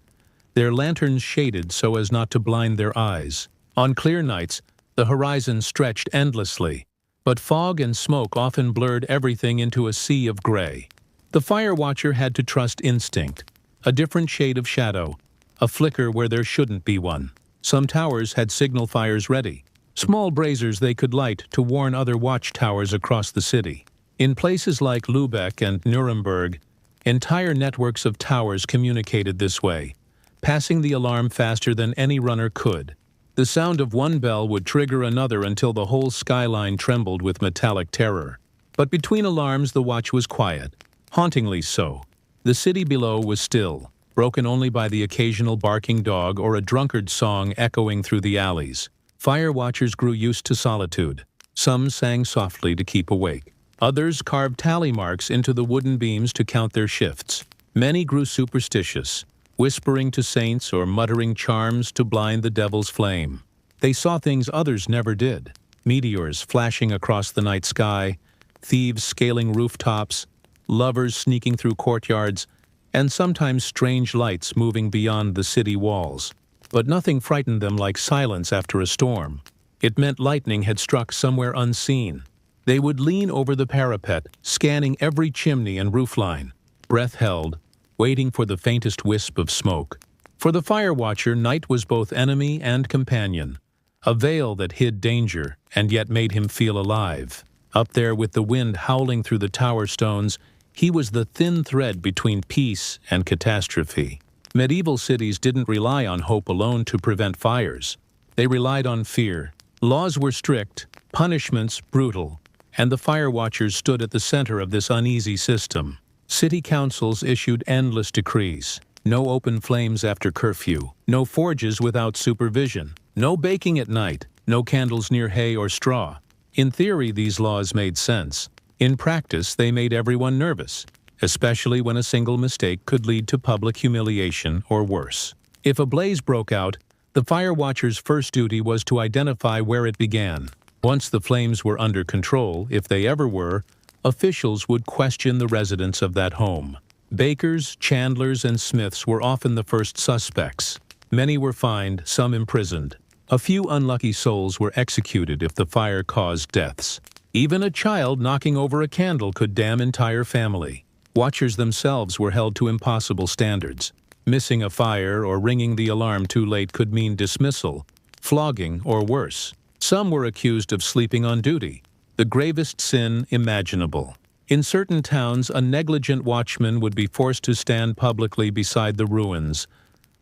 their lanterns shaded so as not to blind their eyes. On clear nights, the horizon stretched endlessly, but fog and smoke often blurred everything into a sea of gray. The fire watcher had to trust instinct, a different shade of shadow, a flicker where there shouldn't be one. Some towers had signal fires ready, small braziers they could light to warn other watchtowers across the city. In places like Lübeck and Nuremberg, entire networks of towers communicated this way, passing the alarm faster than any runner could. The sound of one bell would trigger another until the whole skyline trembled with metallic terror. But between alarms the watch was quiet, hauntingly so. The city below was still, broken only by the occasional barking dog or a drunkard's song echoing through the alleys. Fire watchers grew used to solitude. Some sang softly to keep awake. Others carved tally marks into the wooden beams to count their shifts. Many grew superstitious, whispering to saints or muttering charms to blind the devil's flame. They saw things others never did: meteors flashing across the night sky, thieves scaling rooftops, lovers sneaking through courtyards, and sometimes strange lights moving beyond the city walls. But nothing frightened them like silence after a storm. It meant lightning had struck somewhere unseen. They would lean over the parapet, scanning every chimney and roofline, breath held, waiting for the faintest wisp of smoke. For the fire watcher, night was both enemy and companion, a veil that hid danger and yet made him feel alive. Up there with the wind howling through the tower stones, he was the thin thread between peace and catastrophe. Medieval cities didn't rely on hope alone to prevent fires. They relied on fear. Laws were strict, punishments brutal, and the fire watchers stood at the center of this uneasy system. City councils issued endless decrees. No open flames after curfew, no forges without supervision, no baking at night, no candles near hay or straw. In theory, these laws made sense. In practice, they made everyone nervous, especially when a single mistake could lead to public humiliation or worse. If a blaze broke out, the fire watcher's first duty was to identify where it began. Once the flames were under control, if they ever were, officials would question the residents of that home. Bakers, chandlers, and smiths were often the first suspects. Many were fined, some imprisoned. A few unlucky souls were executed if the fire caused deaths. Even a child knocking over a candle could damn entire family. Watchers themselves were held to impossible standards. Missing a fire or ringing the alarm too late could mean dismissal, flogging, or worse. Some were accused of sleeping on duty, the gravest sin imaginable. In certain towns, a negligent watchman would be forced to stand publicly beside the ruins,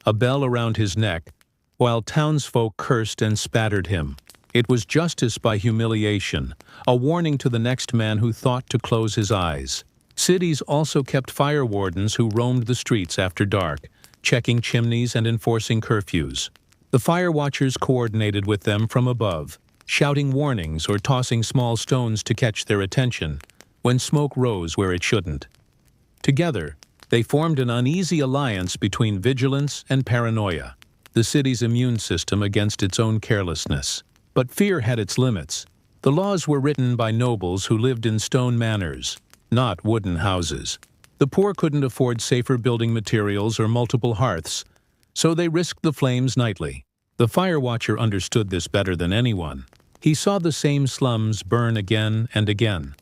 a bell around his neck, while townsfolk cursed and spattered him. It was justice by humiliation, a warning to the next man who thought to close his eyes. Cities also kept fire wardens who roamed the streets after dark, checking chimneys and enforcing curfews. The fire watchers coordinated with them from above, shouting warnings or tossing small stones to catch their attention when smoke rose where it shouldn't. Together, they formed an uneasy alliance between vigilance and paranoia, the city's immune system against its own carelessness. But fear had its limits. The laws were written by nobles who lived in stone manors, not wooden houses. The poor couldn't afford safer building materials or multiple hearths, so they risked the flames nightly. The fire watcher understood this better than anyone. He saw the same slums burn again and again,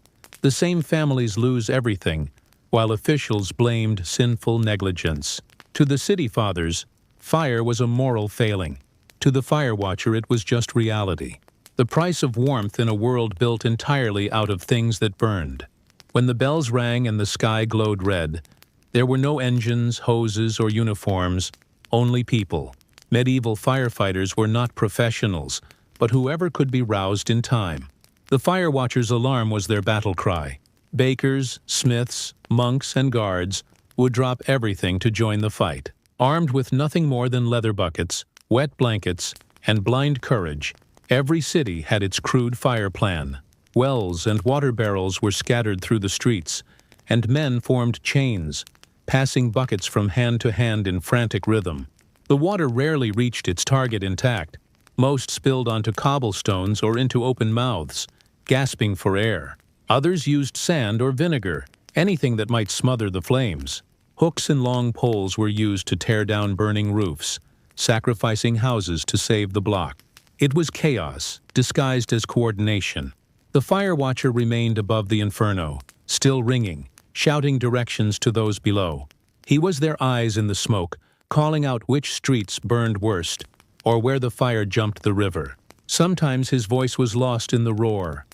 the same families lose everything, while officials blamed sinful negligence. To the city fathers, fire was a moral failing. To the fire watcher, it was just reality. The price of warmth in a world built entirely out of things that burned. When the bells rang and the sky glowed red, there were no engines, hoses, or uniforms, only people. Medieval firefighters were not professionals, but whoever could be roused in time. The fire watcher's alarm was their battle cry. Bakers, smiths, monks, and guards would drop everything to join the fight. Armed with nothing more than leather buckets, wet blankets, and blind courage, every city had its crude fire plan. Wells and water barrels were scattered through the streets, and men formed chains, passing buckets from hand to hand in frantic rhythm. The water rarely reached its target intact. Most spilled onto cobblestones or into open mouths, gasping for air. Others used sand or vinegar, anything that might smother the flames. Hooks and long poles were used to tear down burning roofs, sacrificing houses to save the block. It was chaos, disguised as coordination. The fire watcher remained above the inferno, still ringing, shouting directions to those below. He was their eyes in the smoke, calling out which streets burned worst, or where the fire jumped the river. Sometimes his voice was lost in the roar,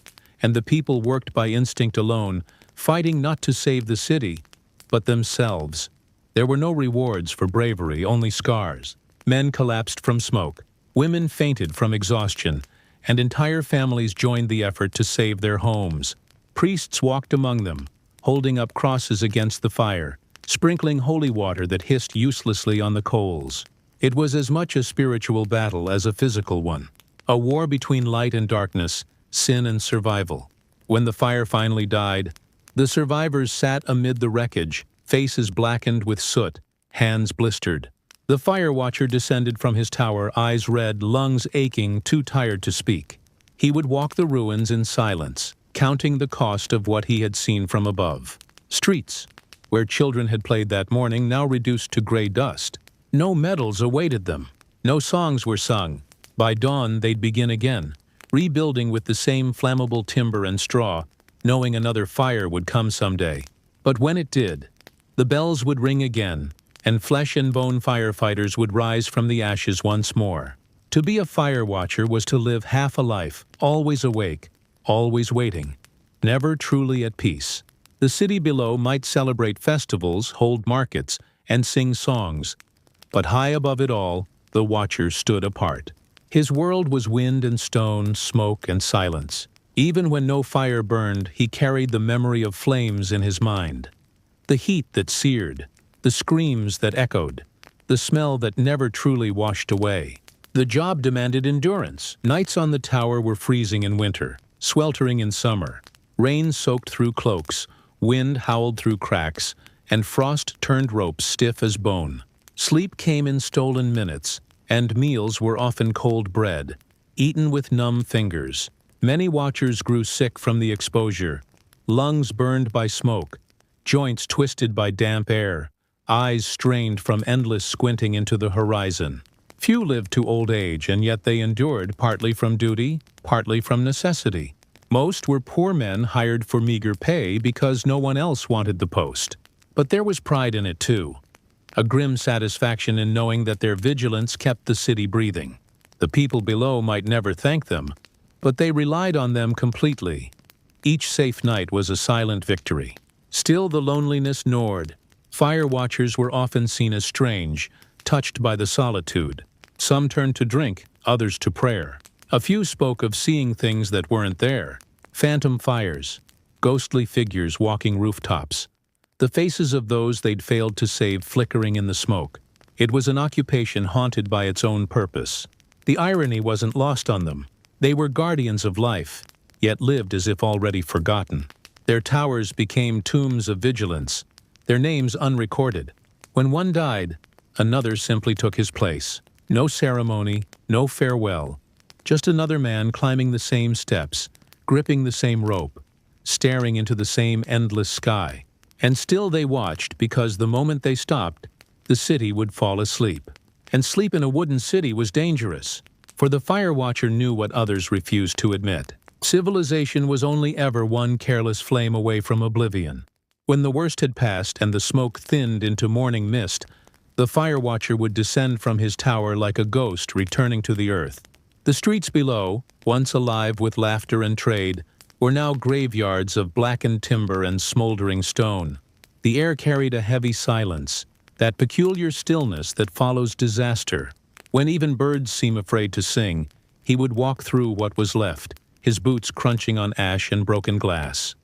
and the people worked by instinct alone, fighting not to save the city, but themselves. There were no rewards for bravery, only scars. Men collapsed from smoke, women fainted from exhaustion, and entire families joined the effort to save their homes. Priests walked among them, holding up crosses against the fire, sprinkling holy water that hissed uselessly on the coals. It was as much a spiritual battle as a physical one, a war between light and darkness, sin and survival. When the fire finally died, the survivors sat amid the wreckage, faces blackened with soot, hands blistered. The fire watcher descended from his tower, eyes red, lungs aching, too tired to speak. He would walk the ruins in silence, counting the cost of what he had seen from above. Streets, where children had played that morning, now reduced to gray dust. No medals awaited them. No songs were sung. By dawn, they'd begin again, rebuilding with the same flammable timber and straw, knowing another fire would come someday. But when it did, the bells would ring again, and flesh and bone firefighters would rise from the ashes once more. To be a fire watcher was to live half a life, always awake, always waiting, never truly at peace. The city below might celebrate festivals, hold markets, and sing songs, but high above it all, the watcher stood apart. His world was wind and stone, smoke and silence. Even when no fire burned, he carried the memory of flames in his mind. The heat that seared, the screams that echoed, the smell that never truly washed away. The job demanded endurance. Nights on the tower were freezing in winter, sweltering in summer. Rain soaked through cloaks, wind howled through cracks, and frost turned ropes stiff as bone. Sleep came in stolen minutes, and meals were often cold bread, eaten with numb fingers. Many watchers grew sick from the exposure, lungs burned by smoke, joints twisted by damp air, eyes strained from endless squinting into the horizon. Few lived to old age, and yet they endured, partly from duty, partly from necessity. Most were poor men hired for meager pay because no one else wanted the post. But there was pride in it too, a grim satisfaction in knowing that their vigilance kept the city breathing. The people below might never thank them, but they relied on them completely. Each safe night was a silent victory. Still the loneliness gnawed. Fire watchers were often seen as strange, touched by the solitude. Some turned to drink, others to prayer. A few spoke of seeing things that weren't there. Phantom fires, ghostly figures walking rooftops, the faces of those they'd failed to save flickering in the smoke. It was an occupation haunted by its own purpose. The irony wasn't lost on them. They were guardians of life, yet lived as if already forgotten. Their towers became tombs of vigilance, their names unrecorded. When one died, another simply took his place. No ceremony, no farewell. Just another man climbing the same steps, gripping the same rope, staring into the same endless sky. And still they watched because the moment they stopped, the city would fall asleep. And sleep in a wooden city was dangerous, for the fire watcher knew what others refused to admit. Civilization was only ever one careless flame away from oblivion. When the worst had passed and the smoke thinned into morning mist, the fire watcher would descend from his tower like a ghost returning to the earth. The streets below, once alive with laughter and trade, were now graveyards of blackened timber and smoldering stone. The air carried a heavy silence, that peculiar stillness that follows disaster. When even birds seem afraid to sing, he would walk through what was left, his boots crunching on ash and broken glass.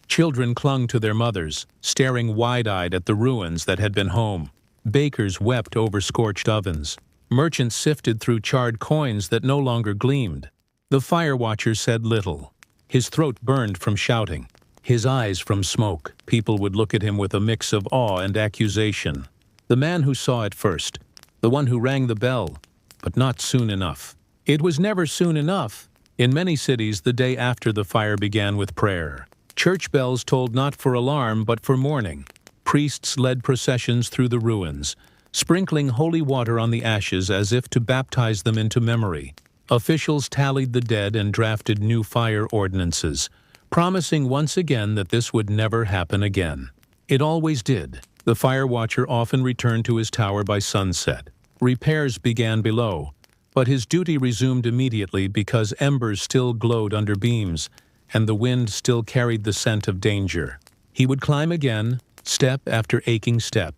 Children clung to their mothers, staring wide-eyed at the ruins that had been home. Bakers wept over scorched ovens. Merchants sifted through charred coins that no longer gleamed. The fire watcher said little. His throat burned from shouting, his eyes from smoke. People would look at him with a mix of awe and accusation. The man who saw it first, the one who rang the bell, but not soon enough. It was never soon enough. In many cities, the day after the fire began with prayer. Church bells tolled not for alarm, but for mourning. Priests led processions through the ruins, sprinkling holy water on the ashes as if to baptize them into memory. Officials tallied the dead and drafted new fire ordinances, promising once again that this would never happen again. It always did. The fire watcher often returned to his tower by sunset. Repairs began below, but his duty resumed immediately because embers still glowed under beams, and the wind still carried the scent of danger. He would climb again, step after aching step,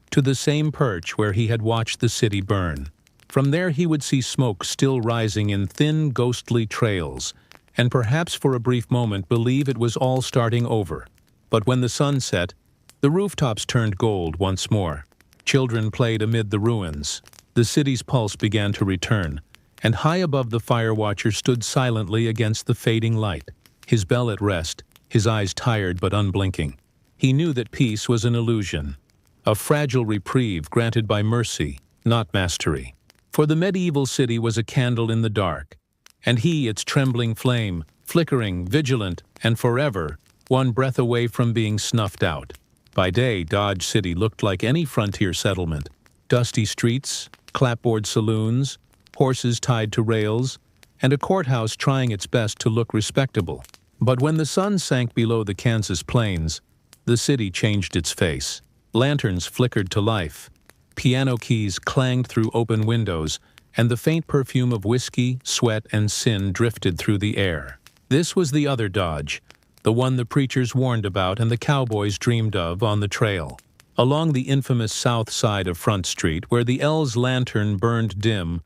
to the same perch where he had watched the city burn. From there he would see smoke still rising in thin, ghostly trails, and perhaps for a brief moment believe it was all starting over. But when the sun set, the rooftops turned gold once more. Children played amid the ruins. The city's pulse began to return, and high above the fire watcher stood silently against the fading light, his bell at rest, his eyes tired but unblinking. He knew that peace was an illusion, a fragile reprieve granted by mercy, not mastery. For the medieval city was a candle in the dark, and he, its trembling flame, flickering, vigilant, and forever, one breath away from being snuffed out. By day, Dodge City looked like any frontier settlement. Dusty streets, clapboard saloons, horses tied to rails, and a courthouse trying its best to look respectable. But when the sun sank below the Kansas plains, the city changed its face. Lanterns flickered to life, piano keys clanged through open windows, and the faint perfume of whiskey, sweat, and sin drifted through the air. This was the other Dodge, the one the preachers warned about and the cowboys dreamed of on the trail. Along the infamous south side of Front Street, where the L's lantern burned dim,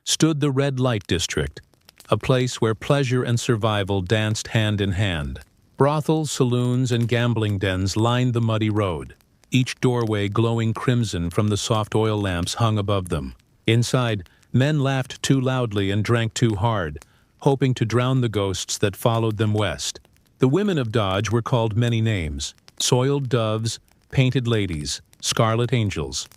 stood the Red Light District, a place where pleasure and survival danced hand in hand. Brothels, saloons, and gambling dens lined the muddy road, each doorway glowing crimson from the soft oil lamps hung above them. Inside, men laughed too loudly and drank too hard, hoping to drown the ghosts that followed them west. The women of Dodge were called many names: soiled doves, painted ladies, scarlet angels.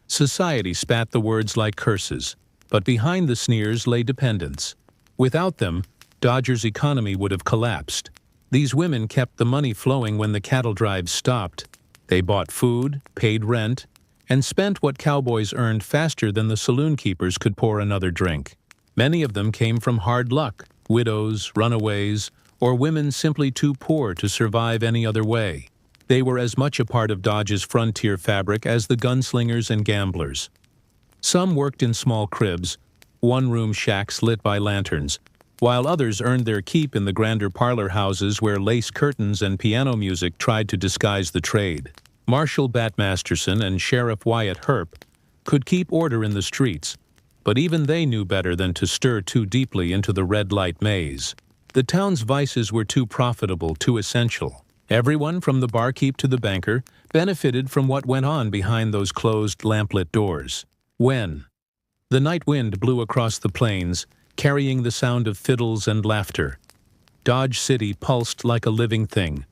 Society spat the words like curses, but behind the sneers lay dependence. Without them, Dodger's economy would have collapsed. These women kept the money flowing when the cattle drives stopped. They bought food, paid rent, and spent what cowboys earned faster than the saloon keepers could pour another drink. Many of them came from hard luck, widows, runaways, or women simply too poor to survive any other way. They were as much a part of Dodge's frontier fabric as the gunslingers and gamblers. Some worked in small cribs, one-room shacks lit by lanterns, while others earned their keep in the grander parlor houses where lace curtains and piano music tried to disguise the trade. Marshal Bat Masterson and Sheriff Wyatt Herp, could keep order in the streets, but even they knew better than to stir too deeply into the red light maze. The town's vices were too profitable, too essential. Everyone, from the barkeep to the banker, benefited from what went on behind those closed, lamplit doors. When the night wind blew across the plains, carrying the sound of fiddles and laughter, Dodge City pulsed like a living thing,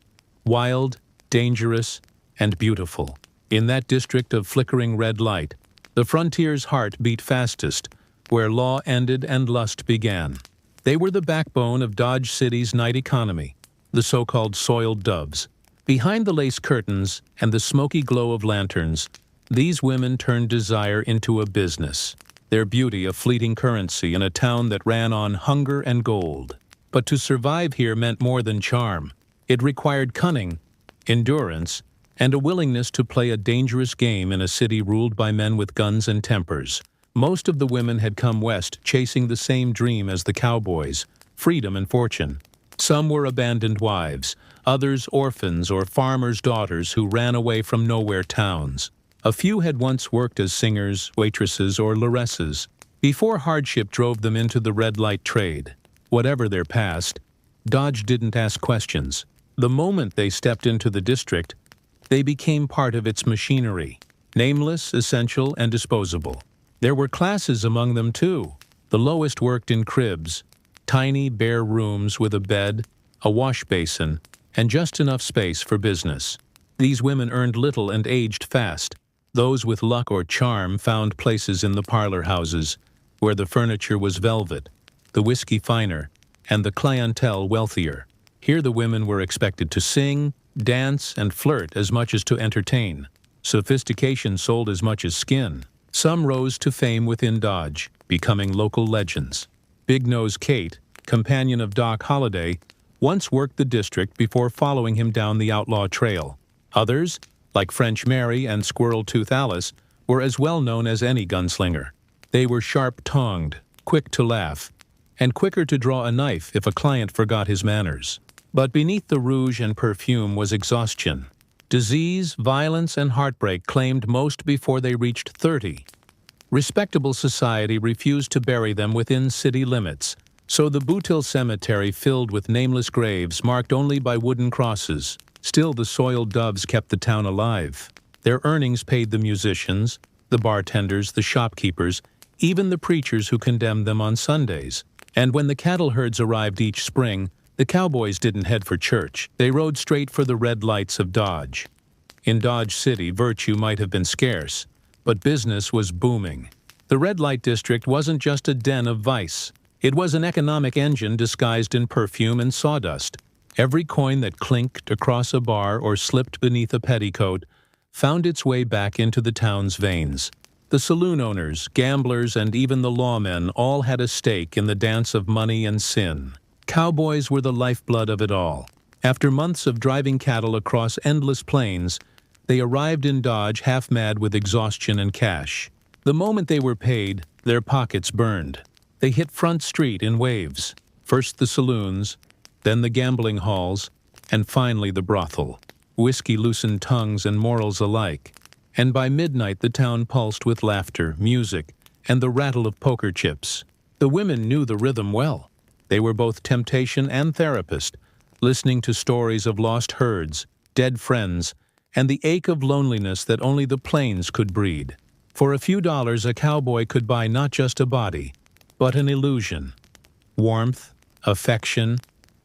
wild, dangerous, and beautiful. In that district of flickering red light, the frontier's heart beat fastest, where law ended and lust began. They were the backbone of Dodge City's night economy, the so-called soiled doves. Behind the lace curtains and the smoky glow of lanterns, these women turned desire into a business, their beauty a fleeting currency in a town that ran on hunger and gold. But to survive here meant more than charm. It required cunning, endurance, and a willingness to play a dangerous game in a city ruled by men with guns and tempers. Most of the women had come west chasing the same dream as the cowboys, freedom and fortune. Some were abandoned wives, others orphans or farmers' daughters who ran away from nowhere towns. A few had once worked as singers, waitresses, or lauresses, before hardship drove them into the red light trade. Whatever their past, Dodge didn't ask questions. The moment they stepped into the district, they became part of its machinery, nameless, essential, and disposable. There were classes among them, too. The lowest worked in cribs, tiny, bare rooms with a bed, a wash basin, and just enough space for business. These women earned little and aged fast. Those with luck or charm found places in the parlor houses, where the furniture was velvet, the whiskey finer, and the clientele wealthier. Here the women were expected to sing, dance, and flirt as much as to entertain. Sophistication sold as much as skin. Some rose to fame within Dodge, becoming local legends. Big Nose Kate, companion of Doc Holliday, once worked the district before following him down the outlaw trail. Others, like French Mary and Squirrel Tooth Alice, were as well known as any gunslinger. They were sharp-tongued, quick to laugh, and quicker to draw a knife if a client forgot his manners. But beneath the rouge and perfume was exhaustion. Disease, violence, and heartbreak claimed most before they reached 30. Respectable society refused to bury them within city limits, so the Boutil Cemetery filled with nameless graves marked only by wooden crosses. Still, the soiled doves kept the town alive. Their earnings paid the musicians, the bartenders, the shopkeepers, even the preachers who condemned them on Sundays. And when the cattle herds arrived each spring, the cowboys didn't head for church. They rode straight for the red lights of Dodge. In Dodge City, virtue might have been scarce, but business was booming. The red light district wasn't just a den of vice. It was an economic engine disguised in perfume and sawdust. Every coin that clinked across a bar or slipped beneath a petticoat found its way back into the town's veins. The saloon owners, gamblers, and even the lawmen all had a stake in the dance of money and sin. Cowboys were the lifeblood of it all. After months of driving cattle across endless plains, they arrived in Dodge half-mad with exhaustion and cash. The moment they were paid, their pockets burned. They hit Front Street in waves. First the saloons, then the gambling halls, and finally the brothel. Whiskey loosened tongues and morals alike. And by midnight the town pulsed with laughter, music, and the rattle of poker chips. The women knew the rhythm well. They were both temptation and therapist, listening to stories of lost herds, dead friends, and the ache of loneliness that only the plains could breed. For a few dollars a cowboy could buy not just a body, but an illusion. Warmth, affection,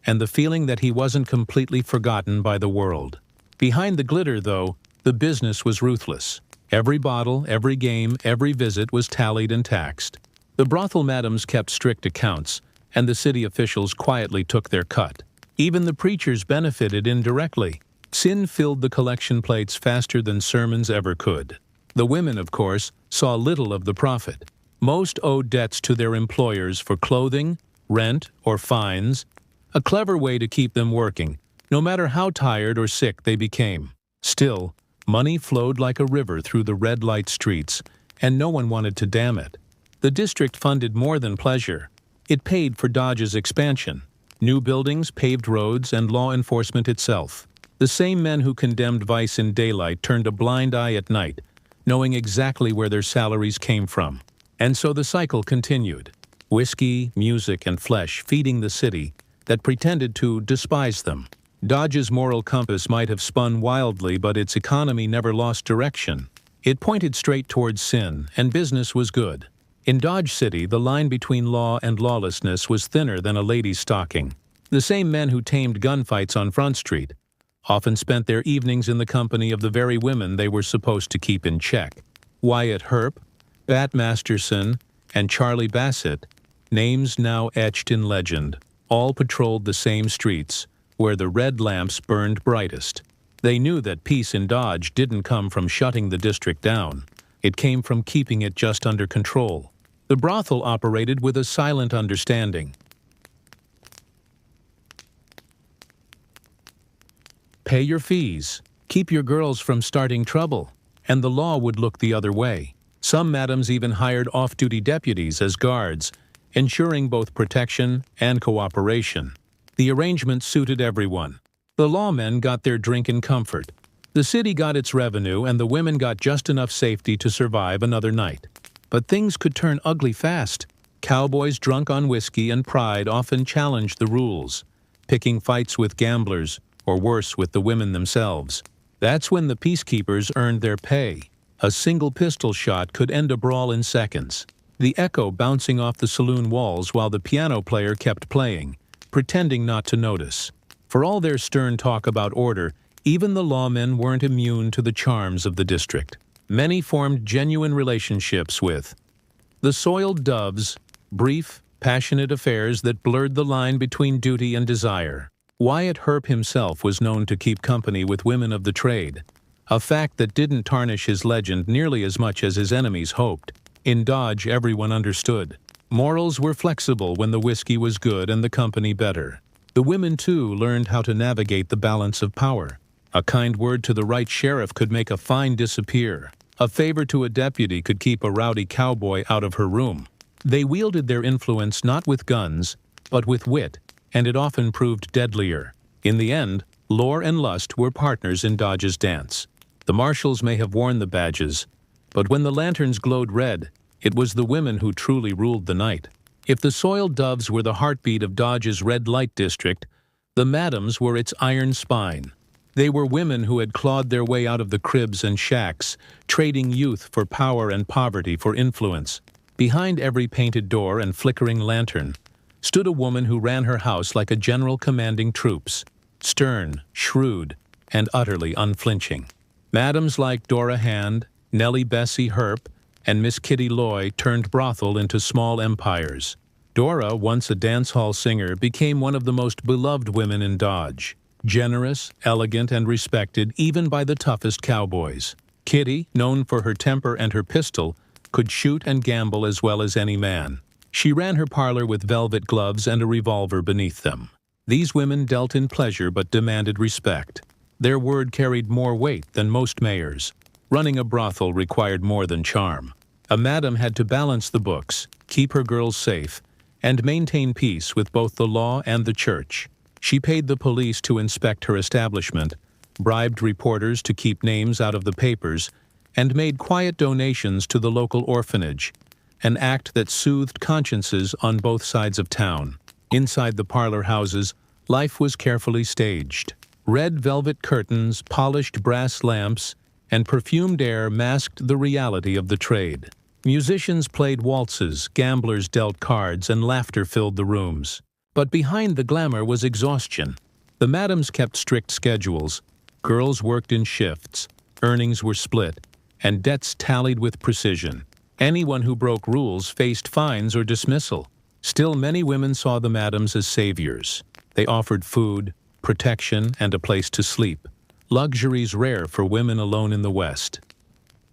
and the feeling that he wasn't completely forgotten by the world. Behind the glitter, though, the business was ruthless. Every bottle, every game, every visit was tallied and taxed. The brothel madams kept strict accounts, and the city officials quietly took their cut. Even the preachers benefited indirectly. Sin filled the collection plates faster than sermons ever could. The women, of course, saw little of the profit. Most owed debts to their employers for clothing, rent, or fines, a clever way to keep them working, no matter how tired or sick they became. Still, money flowed like a river through the red light streets, and no one wanted to dam it. The district funded more than pleasure. It paid for Dodge's expansion, new buildings, paved roads, and law enforcement itself. The same men who condemned vice in daylight turned a blind eye at night, knowing exactly where their salaries came from. And so the cycle continued. Whiskey, music, and flesh feeding the city that pretended to despise them. Dodge's moral compass might have spun wildly, but its economy never lost direction. It pointed straight towards sin, and business was good. In Dodge City, the line between law and lawlessness was thinner than a lady's stocking. The same men who tamed gunfights on Front Street often spent their evenings in the company of the very women they were supposed to keep in check. Wyatt Earp, Bat Masterson, and Charlie Bassett, names now etched in legend, all patrolled the same streets where the red lamps burned brightest. They knew that peace in Dodge didn't come from shutting the district down. It came from keeping it just under control. The brothel operated with a silent understanding. Pay your fees, keep your girls from starting trouble, and the law would look the other way. Some madams even hired off-duty deputies as guards, ensuring both protection and cooperation. The arrangement suited everyone. The lawmen got their drink in comfort. The city got its revenue, and the women got just enough safety to survive another night. But things could turn ugly fast. Cowboys drunk on whiskey and pride often challenged the rules, picking fights with gamblers, or worse, with the women themselves. That's when the peacekeepers earned their pay. A single pistol shot could end a brawl in seconds, the echo bouncing off the saloon walls while the piano player kept playing, pretending not to notice. For all their stern talk about order, even the lawmen weren't immune to the charms of the district. Many formed genuine relationships with the soiled doves, brief, passionate affairs that blurred the line between duty and desire. Wyatt Earp himself was known to keep company with women of the trade, a fact that didn't tarnish his legend nearly as much as his enemies hoped. In Dodge, everyone understood. Morals were flexible when the whiskey was good and the company better. The women, too, learned how to navigate the balance of power. A kind word to the right sheriff could make a fine disappear. A favor to a deputy could keep a rowdy cowboy out of her room. They wielded their influence not with guns, but with wit, and it often proved deadlier. In the end, lore and lust were partners in Dodge's dance. The marshals may have worn the badges, but when the lanterns glowed red, it was the women who truly ruled the night. If the soiled doves were the heartbeat of Dodge's red light district, the madams were its iron spine. They were women who had clawed their way out of the cribs and shacks, trading youth for power and poverty for influence. Behind every painted door and flickering lantern stood a woman who ran her house like a general commanding troops, stern, shrewd, and utterly unflinching. Madams like Dora Hand, Nellie Bessie Earp, and Miss Kitty Loy turned brothel into small empires. Dora, once a dance hall singer, became one of the most beloved women in Dodge. Generous, elegant, and respected even by the toughest cowboys. Kitty, known for her temper and her pistol, could shoot and gamble as well as any man. She ran her parlor with velvet gloves and a revolver beneath them. These women dealt in pleasure but demanded respect. Their word carried more weight than most mayors. Running a brothel required more than charm. A madam had to balance the books, keep her girls safe, and maintain peace with both the law and the church. She paid the police to inspect her establishment, bribed reporters to keep names out of the papers, and made quiet donations to the local orphanage, an act that soothed consciences on both sides of town. Inside the parlor houses, life was carefully staged. Red velvet curtains, polished brass lamps, and perfumed air masked the reality of the trade. Musicians played waltzes, gamblers dealt cards, and laughter filled the rooms. But behind the glamour was exhaustion. The madams kept strict schedules. Girls worked in shifts, earnings were split, and debts tallied with precision. Anyone who broke rules faced fines or dismissal. Still, many women saw the madams as saviors. They offered food, protection, and a place to sleep, luxuries rare for women alone in the West.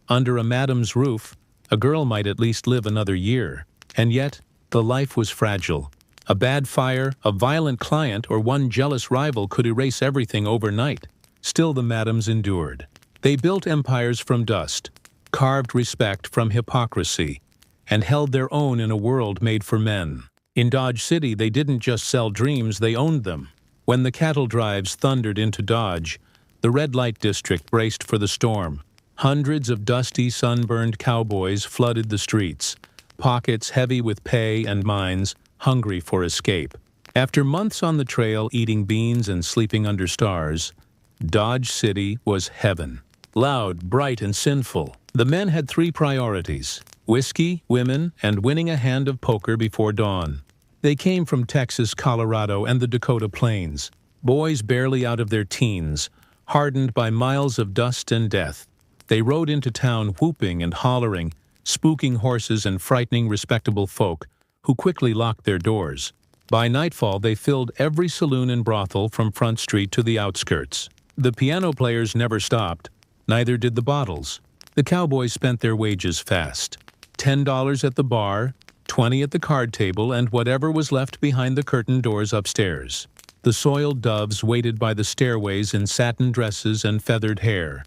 Under a madam's roof, a girl might at least live another year, and yet the life was fragile. A bad fire, a violent client, or one jealous rival could erase everything overnight. Still, the madams endured. They built empires from dust, carved respect from hypocrisy, and held their own in a world made for men. In Dodge City, they didn't just sell dreams, they owned them. When the cattle drives thundered into Dodge, the red light district braced for the storm. Hundreds of dusty, sunburned cowboys flooded the streets, pockets heavy with pay and minds hungry for escape. After months on the trail eating beans and sleeping under stars, Dodge City was heaven. Loud, bright, and sinful, the men had three priorities: whiskey, women, and winning a hand of poker before dawn. They came from Texas, Colorado, and the Dakota Plains, boys barely out of their teens, hardened by miles of dust and death. They rode into town whooping and hollering, spooking horses and frightening respectable folk, who quickly locked their doors. By nightfall, they filled every saloon and brothel from Front Street to the outskirts. The piano players never stopped, neither did the bottles. The cowboys spent their wages fast. $10 at the bar, $20 at the card table, and whatever was left behind the curtain doors upstairs. The soiled doves waited by the stairways in satin dresses and feathered hair,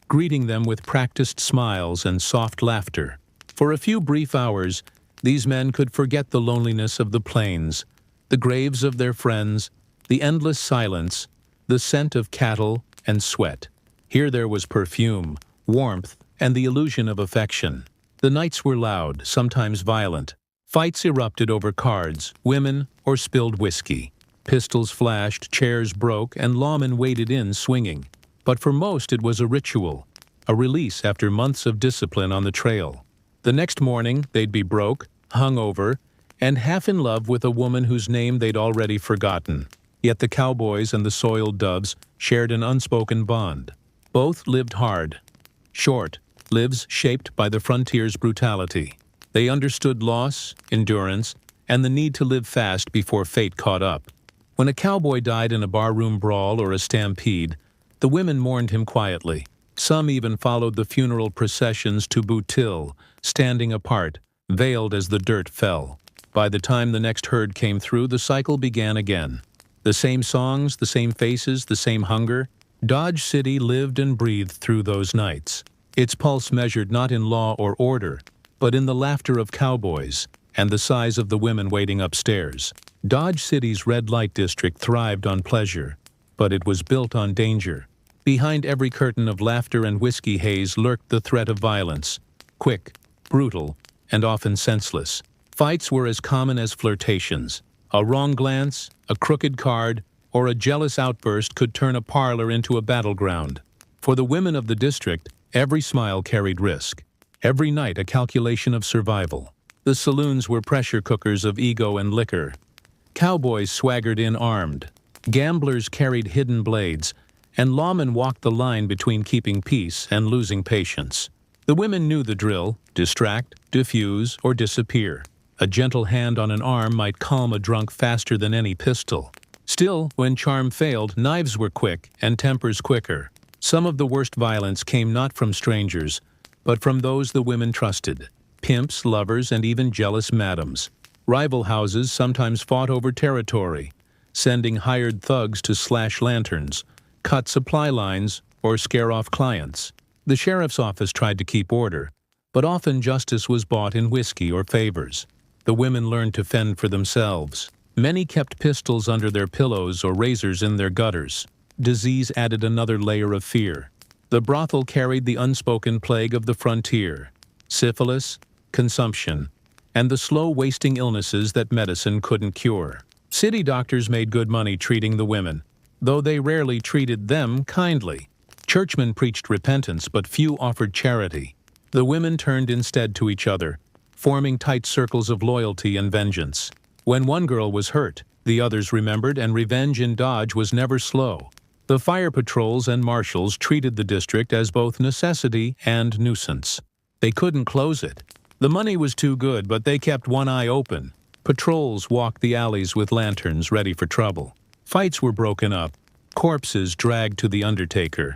greeting them with practiced smiles and soft laughter. For a few brief hours, these men could forget the loneliness of the plains, the graves of their friends, the endless silence, the scent of cattle and sweat. Here there was perfume, warmth, and the illusion of affection. The nights were loud, sometimes violent. Fights erupted over cards, women, or spilled whiskey. Pistols flashed, chairs broke, and lawmen waded in swinging. But for most it was a ritual, a release after months of discipline on the trail. The next morning they'd be broke, hungover, and half in love with a woman whose name they'd already forgotten. Yet the cowboys and the soiled doves shared an unspoken bond. Both lived hard, short lives shaped by the frontier's brutality. They understood loss, endurance, and the need to live fast before fate caught up. When a cowboy died in a barroom brawl or a stampede, the women mourned him quietly. Some even followed the funeral processions to Bootil, standing apart, veiled as the dirt fell. By the time the next herd came through, the cycle began again. The same songs, the same faces, the same hunger. Dodge City lived and breathed through those nights. Its pulse measured not in law or order, but in the laughter of cowboys and the sighs of the women waiting upstairs. Dodge City's red light district thrived on pleasure, but it was built on danger. Behind every curtain of laughter and whiskey haze lurked the threat of violence, quick, brutal, and often senseless. Fights were as common as flirtations. A wrong glance, a crooked card, or a jealous outburst could turn a parlor into a battleground. For the women of the district, every smile carried risk. Every night a calculation of survival. The saloons were pressure cookers of ego and liquor. Cowboys swaggered in armed. Gamblers carried hidden blades, and lawmen walked the line between keeping peace and losing patience. The women knew the drill: distract, diffuse, or disappear. A gentle hand on an arm might calm a drunk faster than any pistol. Still, when charm failed, knives were quick and tempers quicker. Some of the worst violence came not from strangers, but from those the women trusted: pimps, lovers, and even jealous madams. Rival houses sometimes fought over territory, sending hired thugs to slash lanterns, cut supply lines, or scare off clients. The sheriff's office tried to keep order, but often justice was bought in whiskey or favors. The women learned to fend for themselves. Many kept pistols under their pillows or razors in their gutters. Disease added another layer of fear. The brothel carried the unspoken plague of the frontier: syphilis, consumption, and the slow wasting illnesses that medicine couldn't cure. City doctors made good money treating the women, though they rarely treated them kindly. Churchmen preached repentance, but few offered charity. The women turned instead to each other, forming tight circles of loyalty and vengeance. When one girl was hurt, the others remembered, and revenge in Dodge was never slow. The fire patrols and marshals treated the district as both necessity and nuisance. They couldn't close it. The money was too good, but they kept one eye open. Patrols walked the alleys with lanterns ready for trouble. Fights were broken up, corpses dragged to the undertaker.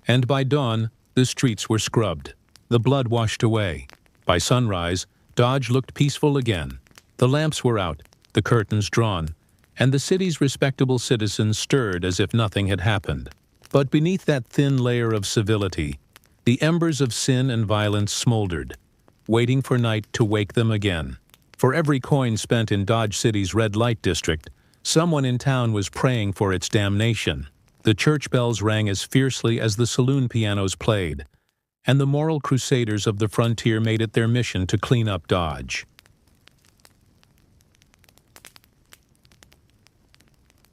And by dawn, the streets were scrubbed, the blood washed away. By sunrise, Dodge looked peaceful again. The lamps were out, the curtains drawn, and the city's respectable citizens stirred as if nothing had happened. But beneath that thin layer of civility, the embers of sin and violence smoldered, waiting for night to wake them again. For every coin spent in Dodge City's red light district, someone in town was praying for its damnation. The church bells rang as fiercely as the saloon pianos played, and the moral crusaders of the frontier made it their mission to clean up Dodge.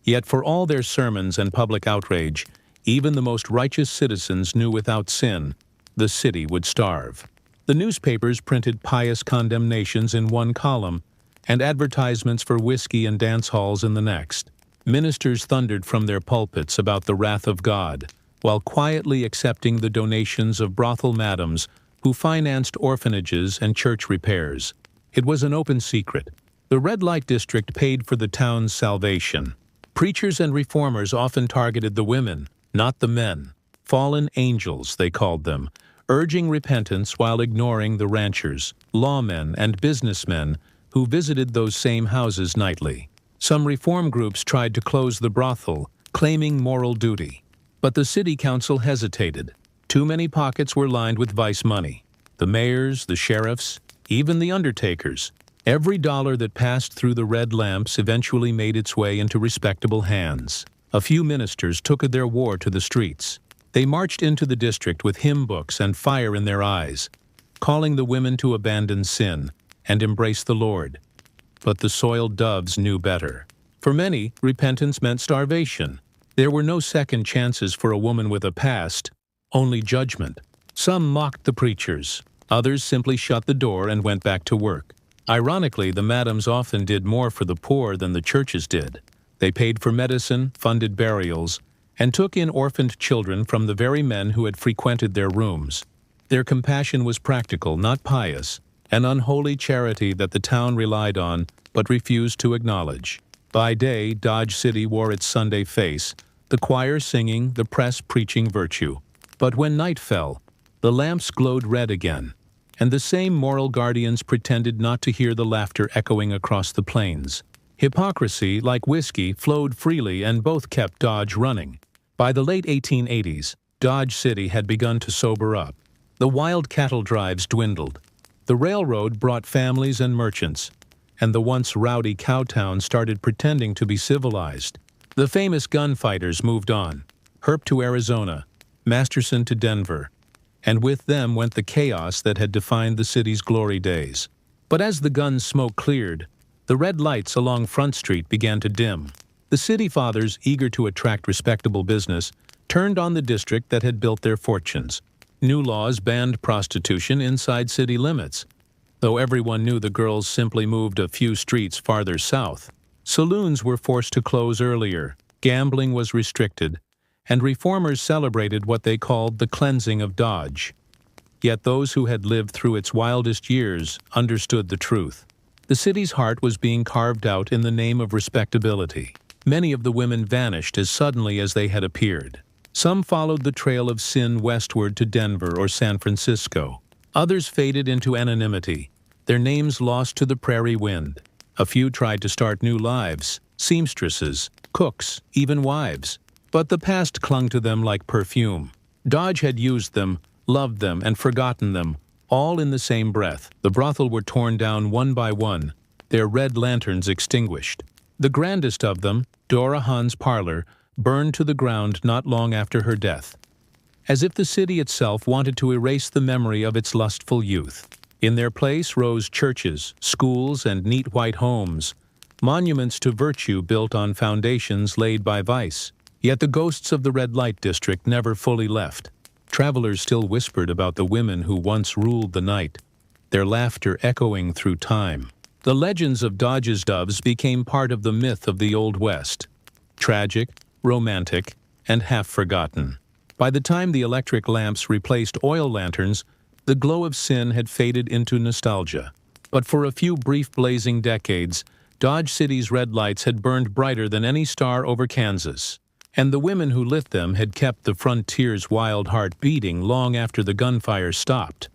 Yet for all their sermons and public outrage, even the most righteous citizens knew without sin, the city would starve. The newspapers printed pious condemnations in one column and advertisements for whiskey and dance halls in the next. Ministers thundered from their pulpits about the wrath of God, while quietly accepting the donations of brothel madams who financed orphanages and church repairs. It was an open secret. The red light district paid for the town's salvation. Preachers and reformers often targeted the women, not the men. Fallen angels, they called them, urging repentance while ignoring the ranchers, lawmen, and businessmen who visited those same houses nightly. Some reform groups tried to close the brothel, claiming moral duty. But the city council hesitated. Too many pockets were lined with vice money. The mayors, the sheriffs, even the undertakers. Every dollar that passed through the red lamps eventually made its way into respectable hands. A few ministers took their war to the streets. They marched into the district with hymn books and fire in their eyes, calling the women to abandon sin and embrace the Lord. But the soiled doves knew better. For many, repentance meant starvation. There were no second chances for a woman with a past, only judgment. Some mocked the preachers. Others simply shut the door and went back to work. Ironically, the madams often did more for the poor than the churches did. They paid for medicine, funded burials, and took in orphaned children from the very men who had frequented their rooms. Their compassion was practical, not pious, an unholy charity that the town relied on but refused to acknowledge. By day, Dodge City wore its Sunday face, the choir singing, the press preaching virtue. But when night fell, the lamps glowed red again, and the same moral guardians pretended not to hear the laughter echoing across the plains. Hypocrisy, like whiskey, flowed freely and both kept Dodge running. By the late 1880s, Dodge City had begun to sober up. The wild cattle drives dwindled. The railroad brought families and merchants, and the once rowdy cowtown started pretending to be civilized. The famous gunfighters moved on, Herp to Arizona, Masterson to Denver, and with them went the chaos that had defined the city's glory days. But as the gun smoke cleared, the red lights along Front Street began to dim. The city fathers, eager to attract respectable business, turned on the district that had built their fortunes. New laws banned prostitution inside city limits, though everyone knew the girls simply moved a few streets farther south. Saloons were forced to close earlier, gambling was restricted, and reformers celebrated what they called the cleansing of Dodge. Yet those who had lived through its wildest years understood the truth. The city's heart was being carved out in the name of respectability. Many of the women vanished as suddenly as they had appeared. Some followed the trail of sin westward to Denver or San Francisco. Others faded into anonymity, their names lost to the prairie wind. A few tried to start new lives, seamstresses, cooks, even wives. But the past clung to them like perfume. Dodge had used them, loved them, and forgotten them, all in the same breath. The brothel were torn down one by one, their red lanterns extinguished. The grandest of them, Dora Hahn's parlor, burned to the ground not long after her death, as if the city itself wanted to erase the memory of its lustful youth. In their place rose churches, schools, and neat white homes, monuments to virtue built on foundations laid by vice. Yet the ghosts of the red light district never fully left. Travelers still whispered about the women who once ruled the night, their laughter echoing through time. The legends of Dodge's doves became part of the myth of the Old West, tragic, romantic, and half-forgotten. By the time the electric lamps replaced oil lanterns, the glow of sin had faded into nostalgia. But for a few brief blazing decades, Dodge City's red lights had burned brighter than any star over Kansas, and the women who lit them had kept the frontier's wild heart beating long after the gunfire stopped.